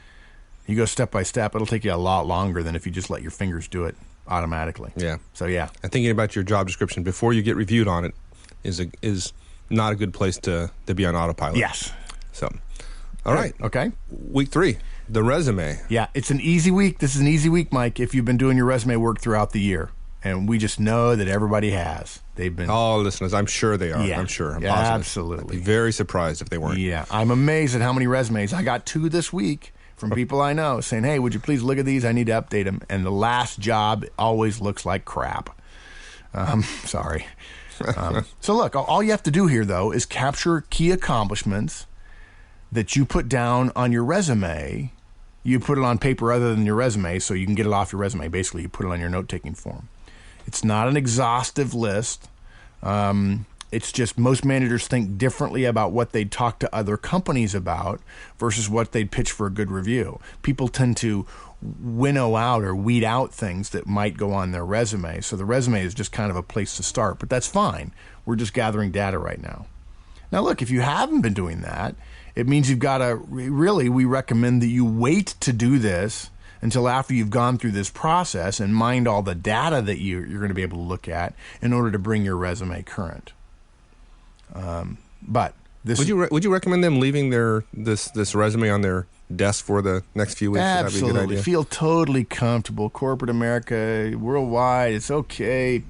you go step by step. It'll take you a lot longer than if you just let your fingers do it automatically. Yeah. So, yeah. And thinking about your job description before you get reviewed on it is not a good place to be on autopilot. Yes. So, all right. Okay. Week 3, the resume. Yeah, it's an easy week. This is an easy week, Mike, if you've been doing your resume work throughout the year. And we just know that everybody has. They've been. Oh, listeners, I'm sure they are. Yeah. I'm sure. I'm yeah, positive. absolutely. I'd be very surprised if they weren't. Yeah. I'm amazed at how many resumes. I got 2 this week from people I know saying, hey, would you please look at these? I need to update them. And the last job always looks like crap. Sorry. So look, all you have to do here, though, is capture key accomplishments that you put down on your resume. You put it on paper other than your resume so you can get it off your resume. Basically, you put it on your note-taking form. It's not an exhaustive list. It's just most managers think differently about what they'd talk to other companies about versus what they'd pitch for a good review. People tend to winnow out or weed out things that might go on their resume. So the resume is just kind of a place to start, but that's fine. We're just gathering data right now. Now, look, if you haven't been doing that, it means you've got to, really, we recommend that you wait to do this until after you've gone through this process and mined all the data that you're going to be able to look at in order to bring your resume current. But Would you recommend them leaving this resume on their desk for the next few weeks? Would that be a good Absolutely. idea? Feel totally comfortable. Corporate America, worldwide, it's okay.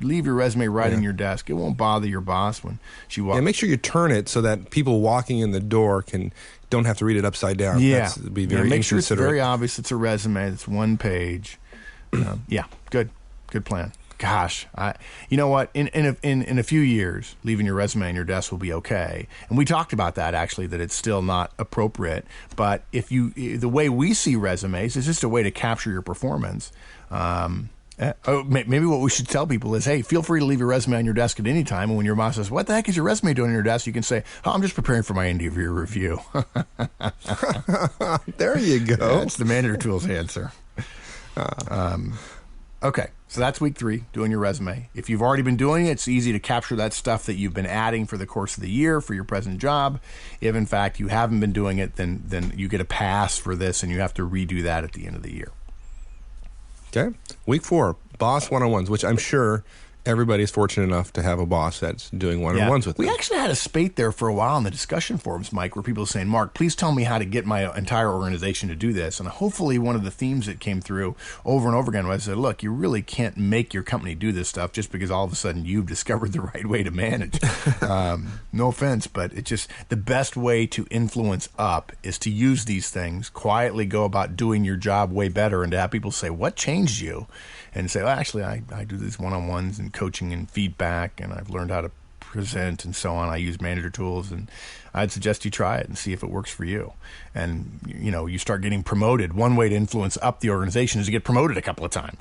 Leave your resume right in your desk. It won't bother your boss when she walks. Yeah, make sure you turn it so that people walking in the door don't have to read it upside down. Yeah. That'd be very make sure it's inconsiderate. very obvious it's a resume. It's one page. Yeah, good plan. Gosh, you know what? In a few years, leaving your resume on your desk will be okay. And we talked about that actually, that it's still not appropriate. But the way we see resumes is just a way to capture your performance. Maybe what we should tell people is, hey, feel free to leave your resume on your desk at any time. And when your boss says, "What the heck is your resume doing on your desk?" you can say, "Oh, I'm just preparing for my end of year review." There you go. That's the Manager Tools answer. Okay, so that's week 3, doing your resume. If you've already been doing it, it's easy to capture that stuff that you've been adding for the course of the year for your present job. If, in fact, you haven't been doing it, then you get a pass for this, and you have to redo that at the end of the year. Okay. Week 4, boss one-on-ones, which I'm sure everybody's fortunate enough to have a boss that's doing one-on-ones with them. We actually had a spate there for a while in the discussion forums, Mike, where people were saying, "Mark, please tell me how to get my entire organization to do this." And hopefully one of the themes that came through over and over again was that, look, you really can't make your company do this stuff just because all of a sudden you've discovered the right way to manage. No offense, but it's just the best way to influence up is to use these things, quietly go about doing your job way better, and to have people say, "What changed you?" And say, "Well, actually, I do these one-on-ones and coaching and feedback, and I've learned how to present and so on. I use Manager Tools, and I'd suggest you try it and see if it works for you." And, you start getting promoted. One way to influence up the organization is to get promoted a couple of times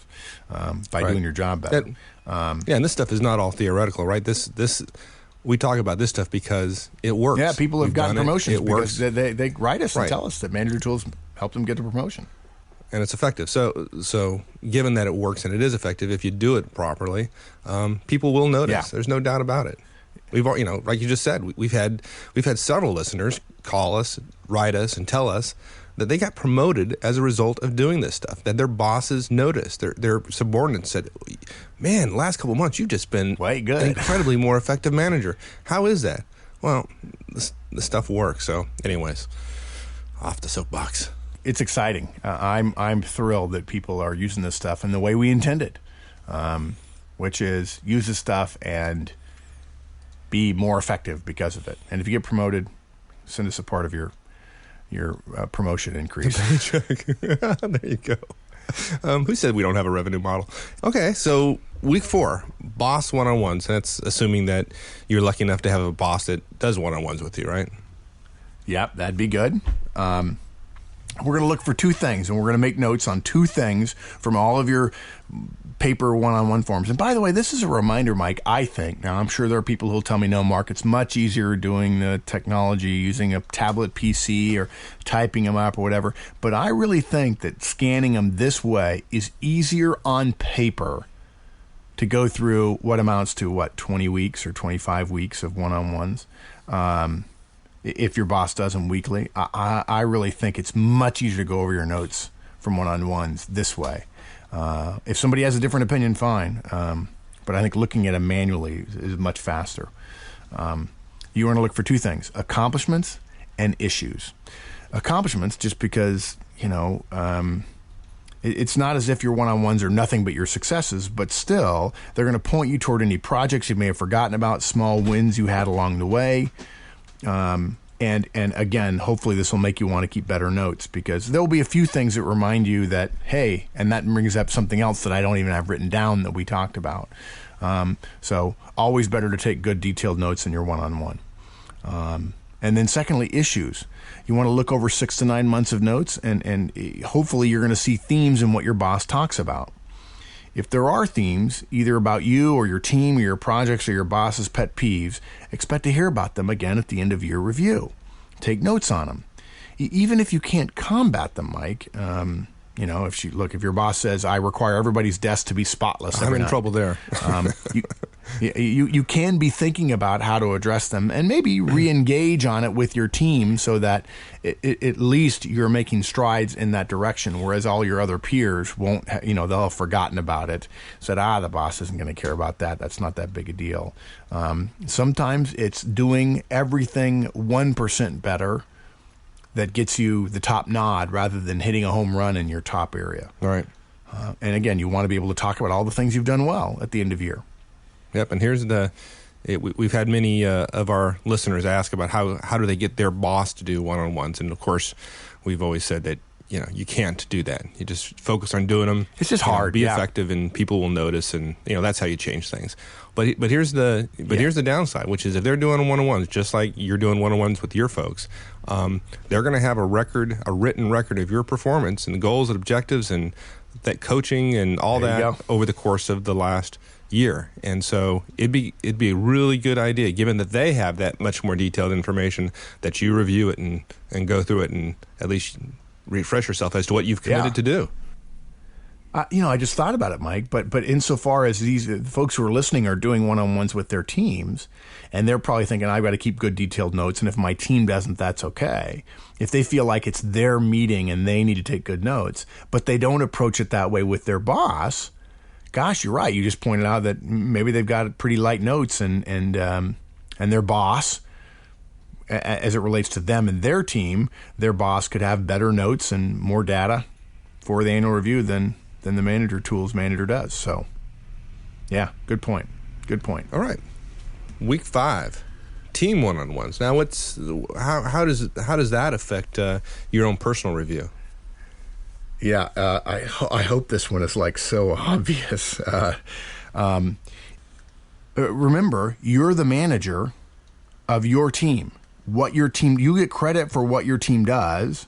by doing your job better. And this stuff is not all theoretical, right? This we talk about this stuff because it works. Yeah, people have gotten promotions because works. they write us and tell us that Manager Tools helped them get the promotion. And it's effective. So given that it works and it is effective, if you do it properly, people will notice. Yeah. There's no doubt about it. We've, like you just said, we've had several listeners call us, write us, and tell us that they got promoted as a result of doing this stuff. That their bosses noticed, their subordinates said, "Man, last couple of months you've just been way good, an incredibly more effective manager. How is that?" Well, this stuff works. So, anyways, off the soapbox. It's exciting. I'm thrilled that people are using this stuff in the way we intended, which is use this stuff and be more effective because of it. And if you get promoted, send us a part of your promotion increase. There you go. Who said we don't have a revenue model? Okay, so week 4, boss one-on-ones. That's assuming that you're lucky enough to have a boss that does one-on-ones with you, right? Yep, that'd be good. We're going to look for 2 things, and we're going to make notes on 2 things from all of your paper one-on-one forms. And by the way, this is a reminder, Mike, I think. Now, I'm sure there are people who'll tell me, "No, Mark, it's much easier doing the technology, using a tablet PC or typing them up or whatever." But I really think that scanning them this way is easier on paper to go through what amounts to, 20 weeks or 25 weeks of one-on-ones. If your boss does them weekly, I really think it's much easier to go over your notes from one-on-ones this way. If somebody has a different opinion, fine. But I think looking at them manually is much faster. You want to look for 2 things: accomplishments and issues. Accomplishments, just because, it's not as if your one-on-ones are nothing but your successes, but still, they're going to point you toward any projects you may have forgotten about, small wins you had along the way. And again, hopefully this will make you want to keep better notes, because there'll be a few things that remind you that, hey, and that brings up something else that I don't even have written down that we talked about. So always better to take good detailed notes in your one-on-one. And then secondly, issues. You want to look over 6 to 9 months of notes, and hopefully you're going to see themes in what your boss talks about. If there are themes, either about you or your team or your projects or your boss's pet peeves, expect to hear about them again at the end of your review. Take notes on them. Even if you can't combat them, Mike, if your boss says, "I require everybody's desk to be spotless," I'm in trouble there. You can be thinking about how to address them and maybe re-engage on it with your team so that at least you're making strides in that direction, whereas all your other peers won't, they'll have forgotten about it, said, the boss isn't going to care about that. That's not that big a deal. Sometimes it's doing everything 1% better that gets you the top nod rather than hitting a home run in your top area. All right. And again, you want to be able to talk about all the things you've done well at the end of year. Yep, and here's we've had many of our listeners ask about how do they get their boss to do one-on-ones, and of course, we've always said that you can't do that. You just focus on doing them. It's just hard. Be effective, and people will notice, and that's how you change things. But here's the downside, which is if they're doing one-on-ones, just like you're doing one-on-ones with your folks, they're going to have a written record of your performance and the goals and objectives and that coaching and all that over the course of the last year. And so it'd be a really good idea, given that they have that much more detailed information, that you review it and go through it and at least refresh yourself as to what you've committed to do. I just thought about it, Mike, but insofar as these folks who are listening are doing one-on-ones with their teams, and they're probably thinking, I've got to keep good detailed notes, and if my team doesn't, that's okay. If they feel like it's their meeting and they need to take good notes, but they don't approach it that way with their boss, gosh, you're right. You just pointed out that maybe they've got pretty light notes, and their boss, as it relates to them and their team, their boss could have better notes and more data for the annual review than the manager does. So, yeah, good point. All right, week 5, team one-on-ones. Now, how does that affect your own personal review? Yeah, I hope this one is so obvious. Remember, you're the manager of your team. You get credit for what your team does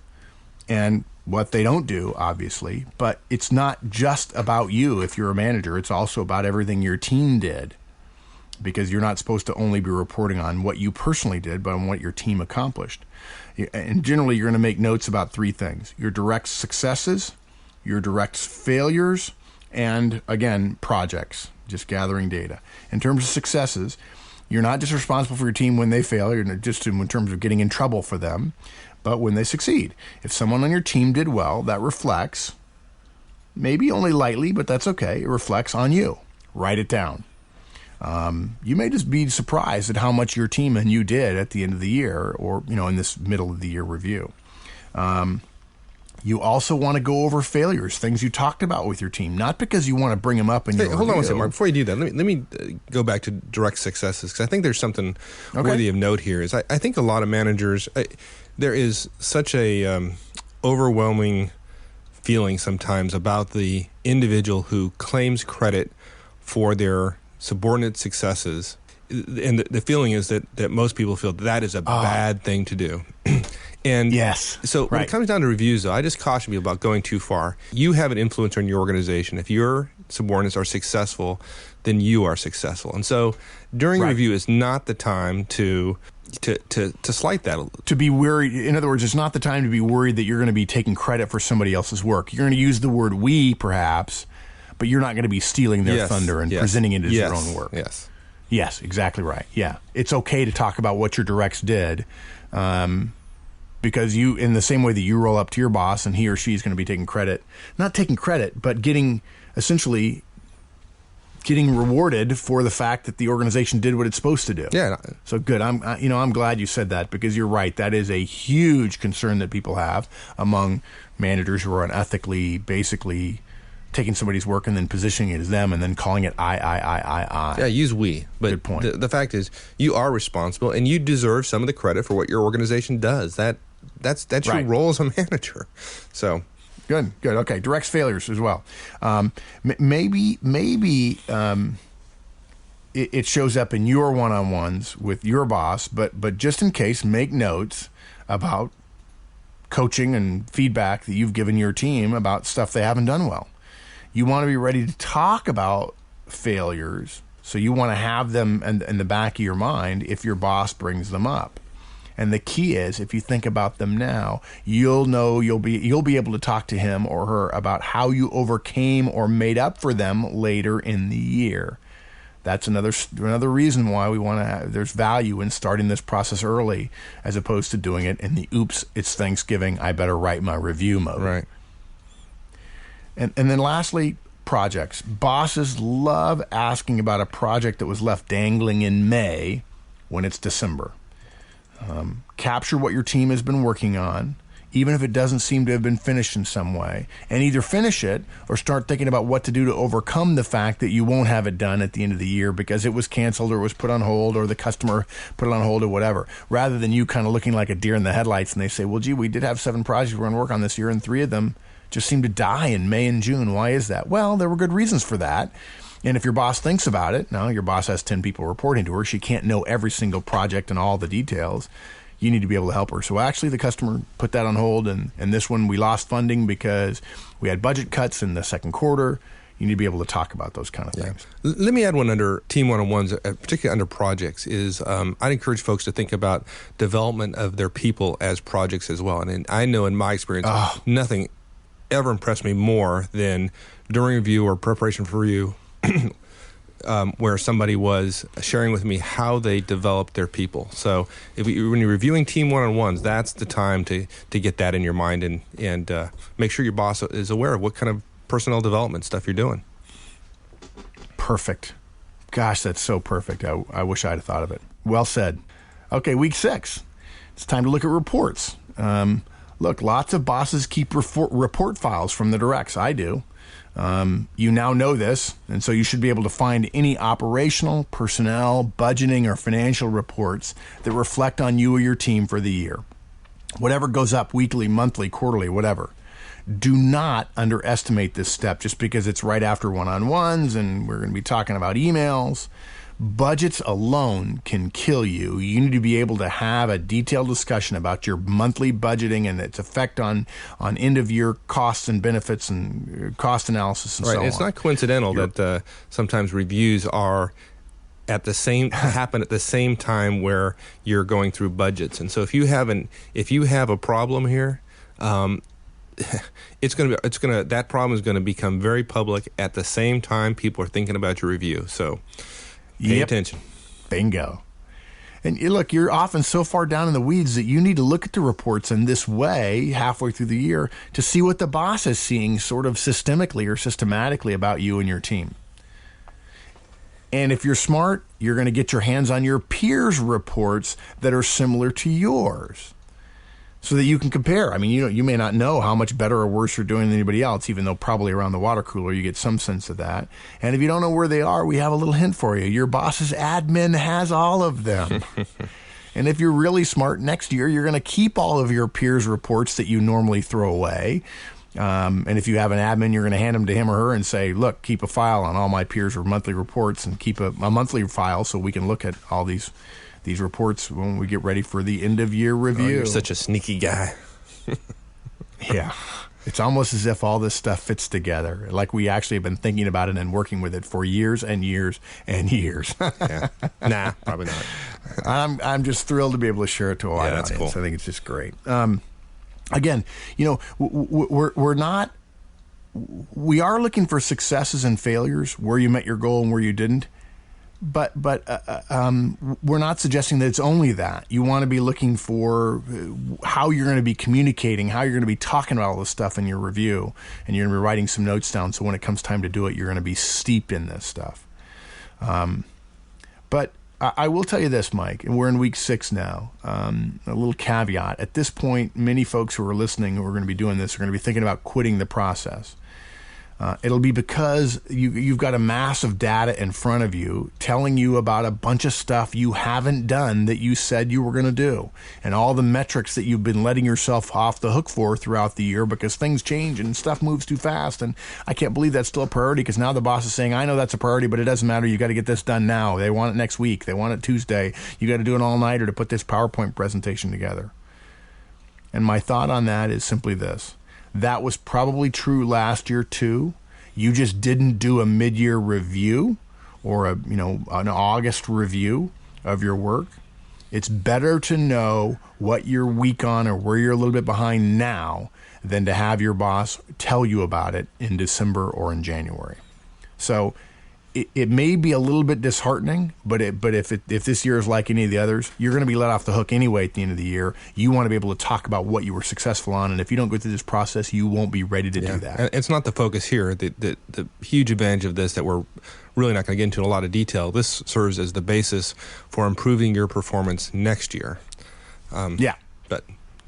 and what they don't do, obviously, but it's not just about you if you're a manager. It's also about everything your team did, because you're not supposed to only be reporting on what you personally did, but on what your team accomplished. And generally, you're going to make notes about 3 things: your direct successes, your direct failures, and, again, projects, just gathering data. In terms of successes, you're not just responsible for your team when they fail, you're not just in terms of getting in trouble for them, but when they succeed. If someone on your team did well, that reflects, maybe only lightly, but that's okay, it reflects on you. Write it down. You may just be surprised at how much your team and you did at the end of the year, or in this middle of the year review. You also want to go over failures, things you talked about with your team, not because you want to bring them up in your review. Hold on one second, Mark. Before you do that, let me go back to direct successes, because I think there's something worthy of note here. Is I think a lot of managers, there is such a overwhelming feeling sometimes about the individual who claims credit for their subordinate successes, and the feeling is that most people feel that is a bad thing to do. And yes, so when it comes down to reviews, though, I just caution you about going too far. You have an influence on your organization. If your subordinates are successful, then you are successful. And so during review is not the time to slight that. To be worried. In other words, it's not the time to be worried that you're going to be taking credit for somebody else's work. You're going to use the word "we," perhaps, but you're not going to be stealing their thunder and presenting it as your own work. Yes, exactly right. Yeah, it's okay to talk about what your directs did, because you, in the same way that you roll up to your boss and he or she is going to be taking credit, not taking credit, but essentially getting rewarded for the fact that the organization did what it's supposed to do. Yeah. So good. I'm glad you said that, because you're right. That is a huge concern that people have among managers who are unethically, basically taking somebody's work and then positioning it as them and then calling it I. Yeah, use we. But good point. The fact is, you are responsible and you deserve some of the credit for what your organization does. That's your role as a manager. So good. Okay, directs failures as well. Maybe it shows up in your one-on-ones with your boss, but just in case, make notes about coaching and feedback that you've given your team about stuff they haven't done well. You want to be ready to talk about failures, so you want to have them in the back of your mind if your boss brings them up. And the key is, if you think about them now, you'll be able to talk to him or her about how you overcame or made up for them later in the year. That's another reason why we want to there's value in starting this process early as opposed to doing it in the oops, it's Thanksgiving, I better write my review mode. Right. And then lastly, projects. Bosses love asking about a project that was left dangling in May when it's December. Capture what your team has been working on, even if it doesn't seem to have been finished in some way, and either finish it or start thinking about what to do to overcome the fact that you won't have it done at the end of the year because it was canceled or it was put on hold or the customer put it on hold or whatever, rather than you kind of looking like a deer in the headlights and they say, well, gee, we did have 7 projects we're going to work on this year and 3 of them just seemed to die in May and June. Why is that? Well, there were good reasons for that. And if your boss thinks about it, now your boss has 10 people reporting to her. She can't know every single project and all the details. You need to be able to help her. So actually the customer put that on hold, and this one we lost funding because we had budget cuts in the second quarter. You need to be able to talk about those kind of things. Let me add one under Team One-on-Ones, particularly under projects, is I'd encourage folks to think about development of their people as projects as well. And I know in my experience, nothing ever impressed me more than during review or preparation for review where somebody was sharing with me how they developed their people. So when you're reviewing Team One-on-Ones, that's the time to get that in your mind and make sure your boss is aware of what kind of personnel development stuff you're doing. Perfect. Gosh, that's so perfect. I wish I'd have thought of it. Well said. Okay, week 6. It's time to look at reports. Look, lots of bosses keep report files from the directs. I do. You now know this, and so you should be able to find any operational, personnel, budgeting, or financial reports that reflect on you or your team for the year. Whatever goes up weekly, monthly, quarterly, whatever. Do not underestimate this step just because it's right after one-on-ones and we're going to be talking about emails. Budgets alone can kill you. You need to be able to have a detailed discussion about your monthly budgeting and its effect on end-of-year costs and benefits and cost analysis and so on. Right. It's not coincidental that sometimes reviews are happen at the same time where you're going through budgets. And so if you have a problem here, that problem is going to become very public at the same time people are thinking about your review. So pay attention. Bingo. And look, you're often so far down in the weeds that you need to look at the reports in this way halfway through the year to see what the boss is seeing sort of systemically or systematically about you and your team. And if you're smart, you're going to get your hands on your peers' reports that are similar to yours, so that you can compare. I mean, you may not know how much better or worse you're doing than anybody else, even though probably around the water cooler you get some sense of that. And if you don't know where they are, we have a little hint for you. Your boss's admin has all of them. And if you're really smart, next year you're going to keep all of your peers' reports that you normally throw away. And if you have an admin, you're going to hand them to him or her and say, look, keep a file on all my peers' or monthly reports and keep a monthly file so we can look at all these reports when we get ready for the end-of-year review. Oh, you're such a sneaky guy. Yeah. It's almost as if all this stuff fits together, like we actually have been thinking about it and working with it for years and years and years. Yeah. Nah, probably not. I'm just thrilled to be able to share it to a wide audience. Cool. I think it's just great. Again, we are looking for successes and failures, where you met your goal and where you didn't. But we're not suggesting that it's only that. You want to be looking for how you're going to be communicating, how you're going to be talking about all this stuff in your review, and you're going to be writing some notes down so when it comes time to do it, you're going to be steeped in this stuff. But I will tell you this, Mike, and we're in week 6 now. A little caveat. At this point, many folks who are listening who are going to be doing this are going to be thinking about quitting the process. It'll be because you've got a mass of data in front of you telling you about a bunch of stuff you haven't done that you said you were going to do, and all the metrics that you've been letting yourself off the hook for throughout the year because things change and stuff moves too fast. And I can't believe that's still a priority because now the boss is saying, I know that's a priority, but it doesn't matter. You got to get this done now. They want it next week. They want it Tuesday. You got to do an all-nighter to put this PowerPoint presentation together. And my thought on that is simply this. That was probably true last year too. You just didn't do a mid-year review or an August review of your work. It's better to know what you're weak on or where you're a little bit behind now than to have your boss tell you about it in December or in January. So it may be a little bit disheartening, but if this year is like any of the others, you're going to be let off the hook anyway at the end of the year. You want to be able to talk about what you were successful on, and if you don't go through this process, you won't be ready to do that. And it's not the focus here. The huge advantage of this that we're really not going to get into in a lot of detail, this serves as the basis for improving your performance next year. But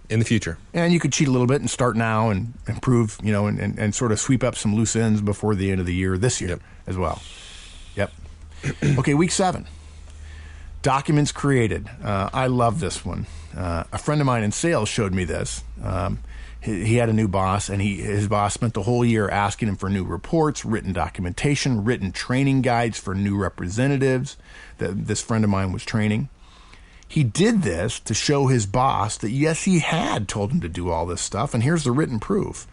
in the future. And you could cheat a little bit and start now and improve, and sort of sweep up some loose ends before the end of the year this year as well. Yep. Okay, week 7. Documents created. I love this one. A friend of mine in sales showed me this. He had a new boss, and his boss spent the whole year asking him for new reports, written documentation, written training guides for new representatives that this friend of mine was training. He did this to show his boss that, yes, he had told him to do all this stuff, and here's the written proof.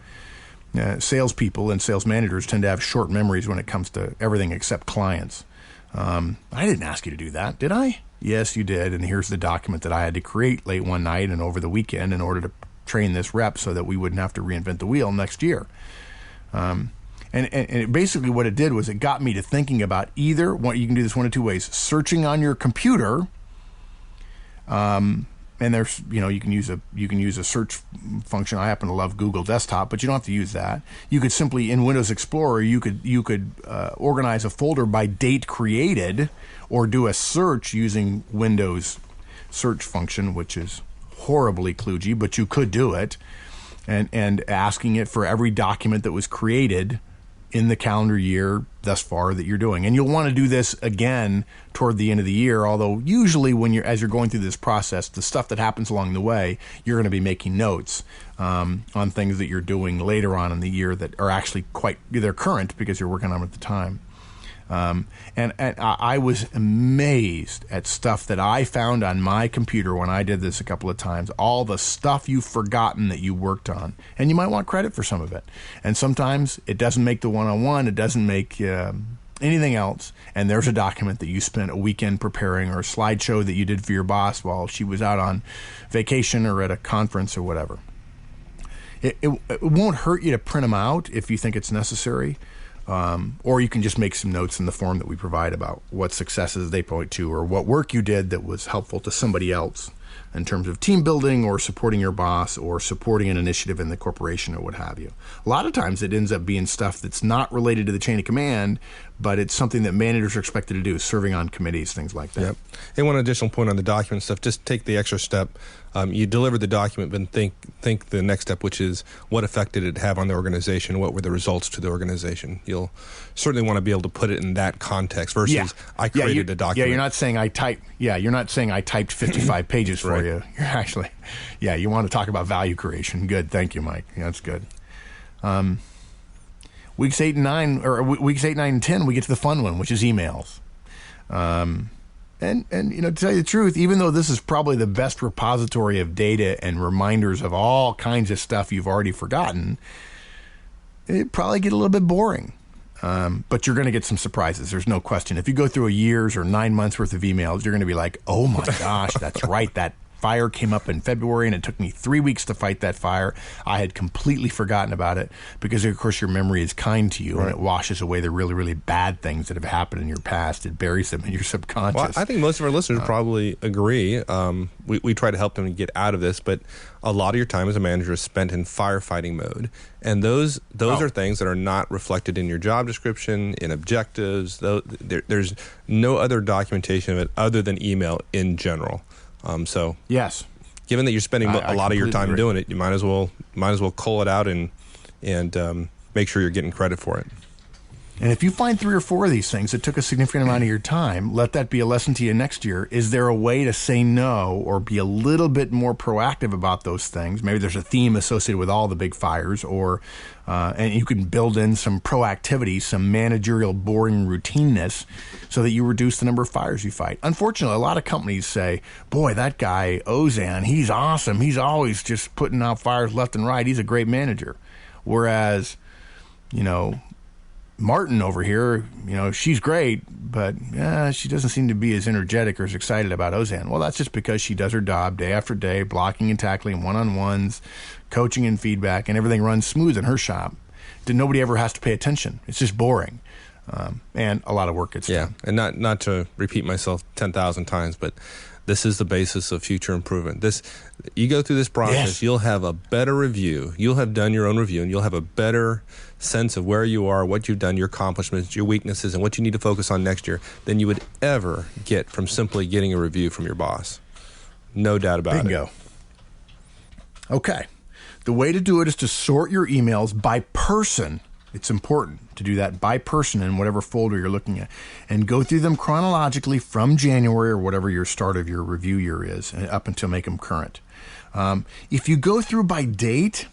Salespeople and sales managers tend to have short memories when it comes to everything except clients. I didn't ask you to do that, did I? Yes, you did, and here's the document that I had to create late one night and over the weekend in order to train this rep so that we wouldn't have to reinvent the wheel next year. And basically what it did was it got me to thinking about either, you can do this one of two ways, searching on your computer, and there's, you can use a search function. I happen to love Google Desktop, but you don't have to use that. You could simply, in Windows Explorer, you could organize a folder by date created, or do a search using Windows search function, which is horribly kludgy, but you could do it, and asking it for every document that was created in the calendar year thus far that you're doing. And you'll want to do this again toward the end of the year, although usually as you're going through this process, the stuff that happens along the way, you're going to be making notes on things that you're doing later on in the year that are actually they're current because you're working on them at the time. And I was amazed at stuff that I found on my computer when I did this a couple of times, all the stuff you've forgotten that you worked on. And you might want credit for some of it. And sometimes it doesn't make the one-on-one, it doesn't make anything else. And there's a document that you spent a weekend preparing, or a slideshow that you did for your boss while she was out on vacation or at a conference or whatever. It won't hurt you to print them out if you think it's necessary. Or you can just make some notes in the form that we provide about what successes they point to, or what work you did that was helpful to somebody else in terms of team building or supporting your boss or supporting an initiative in the corporation or what have you. A lot of times it ends up being stuff that's not related to the chain of command, but it's something that managers are expected to do, serving on committees, things like that. Yep. And one additional point on the document stuff, just take the extra step. You deliver the document, but think the next step, which is what effect did it have on the organization? What were the results to the organization? You'll certainly want to be able to put it in that context versus I created a document. Yeah, you're not saying I typed 55 pages for you. You're actually, you want to talk about value creation. Good, thank you, Mike. Yeah, that's good. Weeks 8 and 9, and 10, we get to the fun one, which is emails. And to tell you the truth, even though this is probably the best repository of data and reminders of all kinds of stuff you've already forgotten, it'd probably get a little bit boring. But you're going to get some surprises. There's no question. If you go through a year's or 9 months worth of emails, you're going to be like, oh my gosh, that's right. That fire came up in February, and it took me 3 weeks to fight that fire. I had completely forgotten about it because, of course, your memory is kind to you, and it washes away the really, really bad things that have happened in your past. It buries them in your subconscious. Well, I think most of our listeners probably agree. We try to help them get out of this, but a lot of your time as a manager is spent in firefighting mode, and those are things that are not reflected in your job description, in objectives. There's no other documentation of it other than email in general. So yes, given that you're spending a lot of your time doing it, you might as well cull it out and make sure you're getting credit for it. And if you find 3 or 4 of these things that took a significant amount of your time, let that be a lesson to you next year. Is there a way to say no or be a little bit more proactive about those things? Maybe there's a theme associated with all the big fires, or and you can build in some proactivity, some managerial boring routineness, so that you reduce the number of fires you fight. Unfortunately, a lot of companies say, boy, that guy, Ozan, he's awesome. He's always just putting out fires left and right. He's a great manager. Whereas, Martin over here, she's great, but she doesn't seem to be as energetic or as excited about Ozan. Well, that's just because she does her job day after day, blocking and tackling, one-on-ones, coaching and feedback, and everything runs smooth in her shop. Nobody ever has to pay attention. It's just boring. and a lot of work gets done. And not to repeat myself 10,000 times, but this is the basis of future improvement. You go through this process, You'll have a better review. You'll have done your own review, and you'll have a better sense of where you are, what you've done, your accomplishments, your weaknesses, and what you need to focus on next year than you would ever get from simply getting a review from your boss. No doubt about it. Bingo. Okay. The way to do it is to sort your emails by person. It's important to do that by person in whatever folder you're looking at, and go through them chronologically from January or whatever your start of your review year is, and up until make them current. If you go through by date,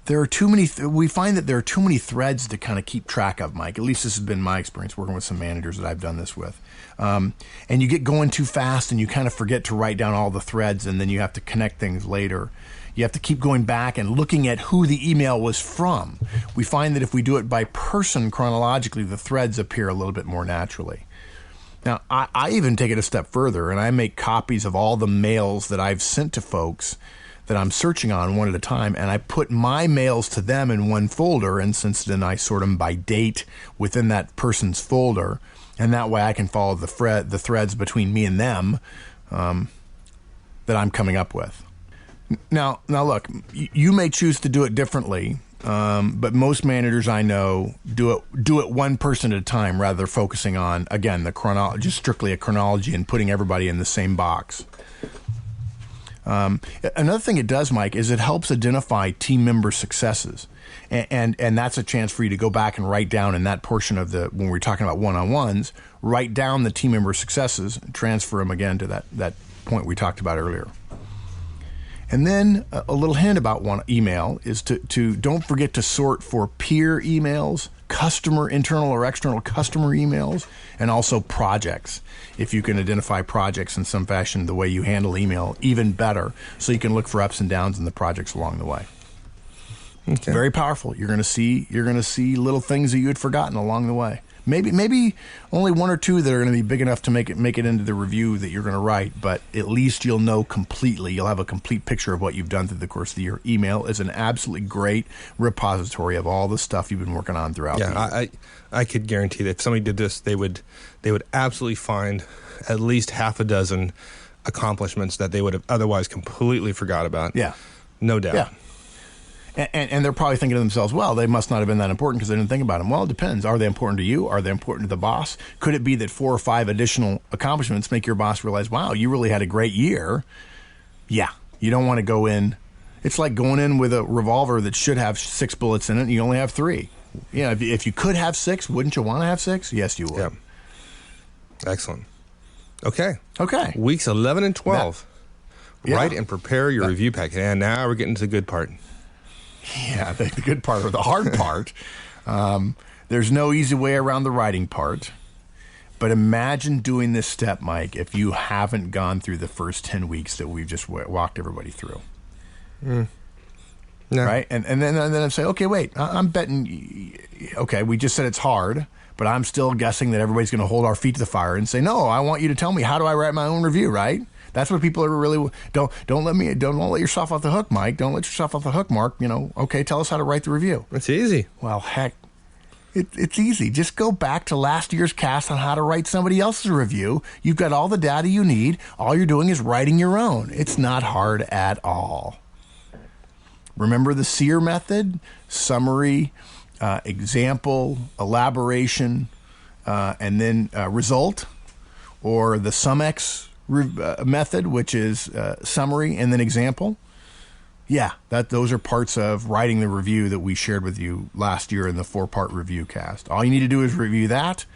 there are too many. We find that there are too many threads to kind of keep track of, Mike. At least this has been my experience working with some managers that I've done this with. And you get going too fast, and you kind of forget to write down all the threads, and then you have to connect things later. You have to keep going back and looking at who the email was from. We find that if we do it by person chronologically, the threads appear a little bit more naturally. Now, I even take it a step further, and I make copies of all the mails that I've sent to folks that I'm searching on one at a time, and I put my mails to them in one folder, and since then I sort them by date within that person's folder, and that way I can follow the threads between me and them that I'm coming up with. Now, look, you may choose to do it differently, but most managers I know do it one person at a time, rather focusing on, again, just strictly a chronology and putting everybody in the same box. Another thing it does, Mike, is it helps identify team member successes, and that's a chance for you to go back and write down in that portion of when we're talking about one-on-ones, write down the team member successes, and transfer them again to that point we talked about earlier. And then a little hint about one email is to don't forget to sort for peer emails, internal or external customer emails, and also projects. If you can identify projects in some fashion, the way you handle email, even better, so you can look for ups and downs in the projects along the way. Okay. Very powerful. You're going to see little things that you had forgotten along the way. Maybe only one or two that are going to be big enough to make it into the review that you're going to write, but at least you'll know completely. You'll have a complete picture of what you've done through the course of the year. Email is an absolutely great repository of all the stuff you've been working on throughout the year. I could guarantee that if somebody did this, they would absolutely find at least half a dozen accomplishments that they would have otherwise completely forgot about. Yeah. No doubt. Yeah. And they're probably thinking to themselves, well, they must not have been that important because they didn't think about them. Well, it depends. Are they important to you? Are they important to the boss? Could it be that 4 or 5 additional accomplishments make your boss realize, wow, you really had a great year? Yeah. You don't want to go in. It's like going in with a revolver that should have 6 bullets in it and you only have 3. You know, if you could have 6, wouldn't you want to have 6? Yes, you would. Yeah. Excellent. Okay. Weeks 11 and 12. Write and prepare your review packet. And now we're getting to the good part. Yeah, the good part or the hard part. There's no easy way around the writing part. But imagine doing this step, Mike, if you haven't gone through the first 10 weeks that we've just walked everybody through. No. Right? And then I say, okay, wait, I'm betting, okay, we just said it's hard, but I'm still guessing that everybody's going to hold our feet to the fire and say, no, I want you to tell me, how do I write my own review, right? That's what people are really don't let yourself off the hook, Mike. Don't let yourself off the hook, Mark. Okay, tell us how to write the review. It's easy. Well, heck, it's easy. Just go back to last year's cast on how to write somebody else's review. You've got all the data you need. All you're doing is writing your own. It's not hard at all. Remember the SEER method: summary, example, elaboration, and then result, or the SumX method, which is summary and then example. Yeah, those are parts of writing the review that we shared with you last year in the 4-part review cast. All you need to do is review that,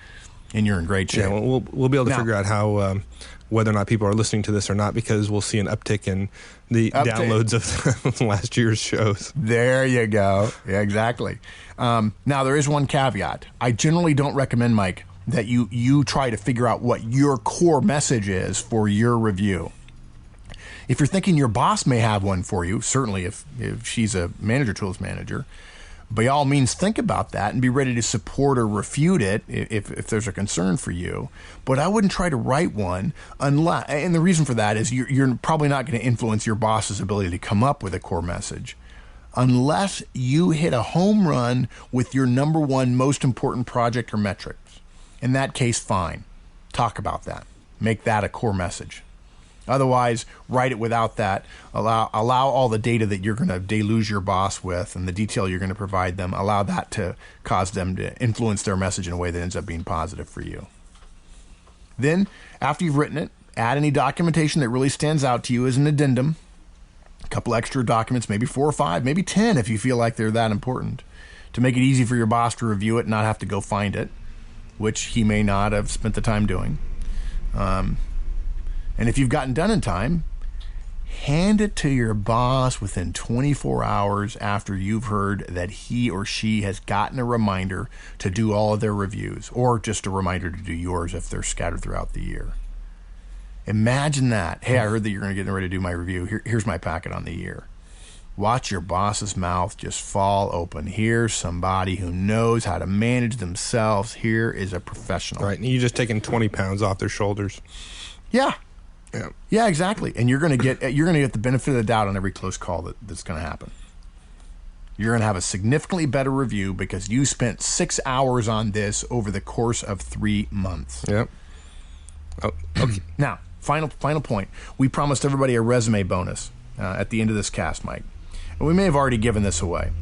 and you're in great shape. Yeah, we'll be able to figure out how whether or not people are listening to this or not, because we'll see an uptick in the downloads of last year's shows. There you go. Yeah, exactly. Now, there is one caveat. I generally don't recommend, Mike, that you try to figure out what your core message is for your review. If you're thinking your boss may have one for you, certainly if she's a manager tools manager, by all means think about that and be ready to support or refute it if there's a concern for you. But I wouldn't try to write one unless, and the reason for that is you're probably not going to influence your boss's ability to come up with a core message unless you hit a home run with your number one most important project or metrics. In that case, fine. Talk about that. Make that a core message. Otherwise, write it without that. Allow all the data that you're going to deluge your boss with and the detail you're going to provide them, allow that to cause them to influence their message in a way that ends up being positive for you. Then, after you've written it, add any documentation that really stands out to you as an addendum. A couple extra documents, maybe 4 or 5, maybe 10 if you feel like they're that important, to make it easy for your boss to review it and not have to go find it, which he may not have spent the time doing. And if you've gotten done in time, hand it to your boss within 24 hours after you've heard that he or she has gotten a reminder to do all of their reviews, or just a reminder to do yours if they're scattered throughout the year. Imagine that. Hey, I heard that you're going to get ready to do my review. Here's my packet on the year. Watch your boss's mouth just fall open. Here's somebody who knows how to manage themselves. Here is a professional. Right, and you're just taking 20 pounds off their shoulders. Yeah. Yeah, exactly. And you're going to get the benefit of the doubt on every close call that's going to happen. You're going to have a significantly better review because you spent 6 hours on this over the course of 3 months. Yep. Oh, okay. Now, final point. We promised everybody a resume bonus at the end of this cast, Mike. And we may have already given this away.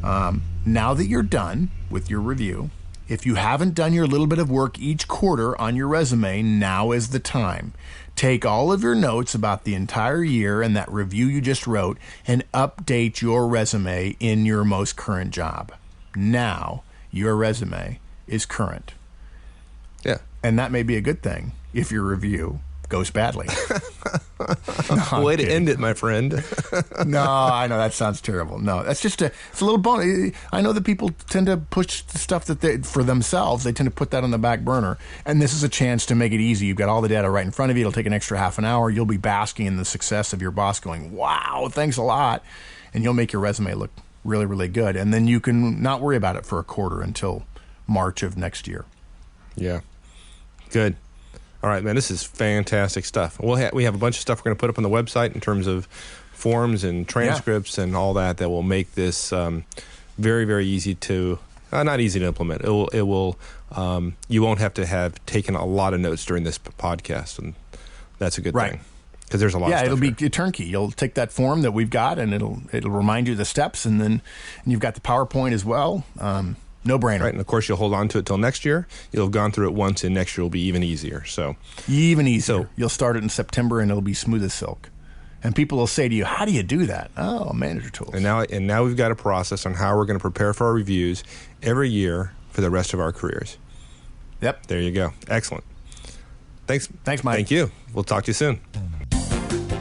Now that you're done with your review, if you haven't done your little bit of work each quarter on your resume, now is the time. Take all of your notes about the entire year and that review you just wrote and update your resume in your most current job. Now, your resume is current. Yeah. And that may be a good thing if your review goes badly. No, way to end it, my friend. No, I know that sounds terrible. No, that's just it's a little bonus. I know that people tend to push the stuff that for themselves. They tend to put that on the back burner. And this is a chance to make it easy. You've got all the data right in front of you. It'll take an extra half an hour. You'll be basking in the success of your boss going, wow, thanks a lot. And you'll make your resume look really, really good. And then you can not worry about it for a quarter until March of next year. Yeah. Good. All right, man, this is fantastic stuff. We have a bunch of stuff we're going to put up on the website in terms of forms and transcripts and all that will make this very, very easy to, not easy to implement. It will you won't have to have taken a lot of notes during this podcast, and that's a good thing because there's a lot of stuff. Yeah, it'll be a turnkey. You'll take that form that we've got, and it'll remind you of the steps, and you've got the PowerPoint as well. No brainer. Right, and of course, you'll hold on to it till next year. You'll have gone through it once, and next year will be even easier. Even easier. You'll start it in September, and it'll be smooth as silk. And people will say to you, how do you do that? Oh, manager tools. And now we've got a process on how we're going to prepare for our reviews every year for the rest of our careers. Yep. There you go. Excellent. Thanks, Mike. Thank you. We'll talk to you soon.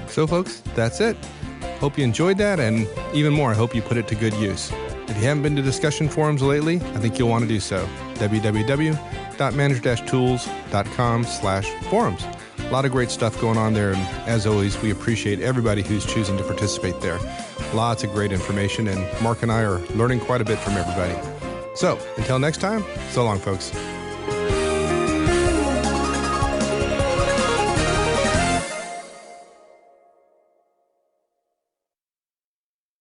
So, folks, that's it. Hope you enjoyed that, and even more, I hope you put it to good use. If you haven't been to discussion forums lately, I think you'll want to do so. www.manager-tools.com/forums. A lot of great stuff going on there, and as always, we appreciate everybody who's choosing to participate there. Lots of great information, and Mark and I are learning quite a bit from everybody. So, until next time, so long, folks.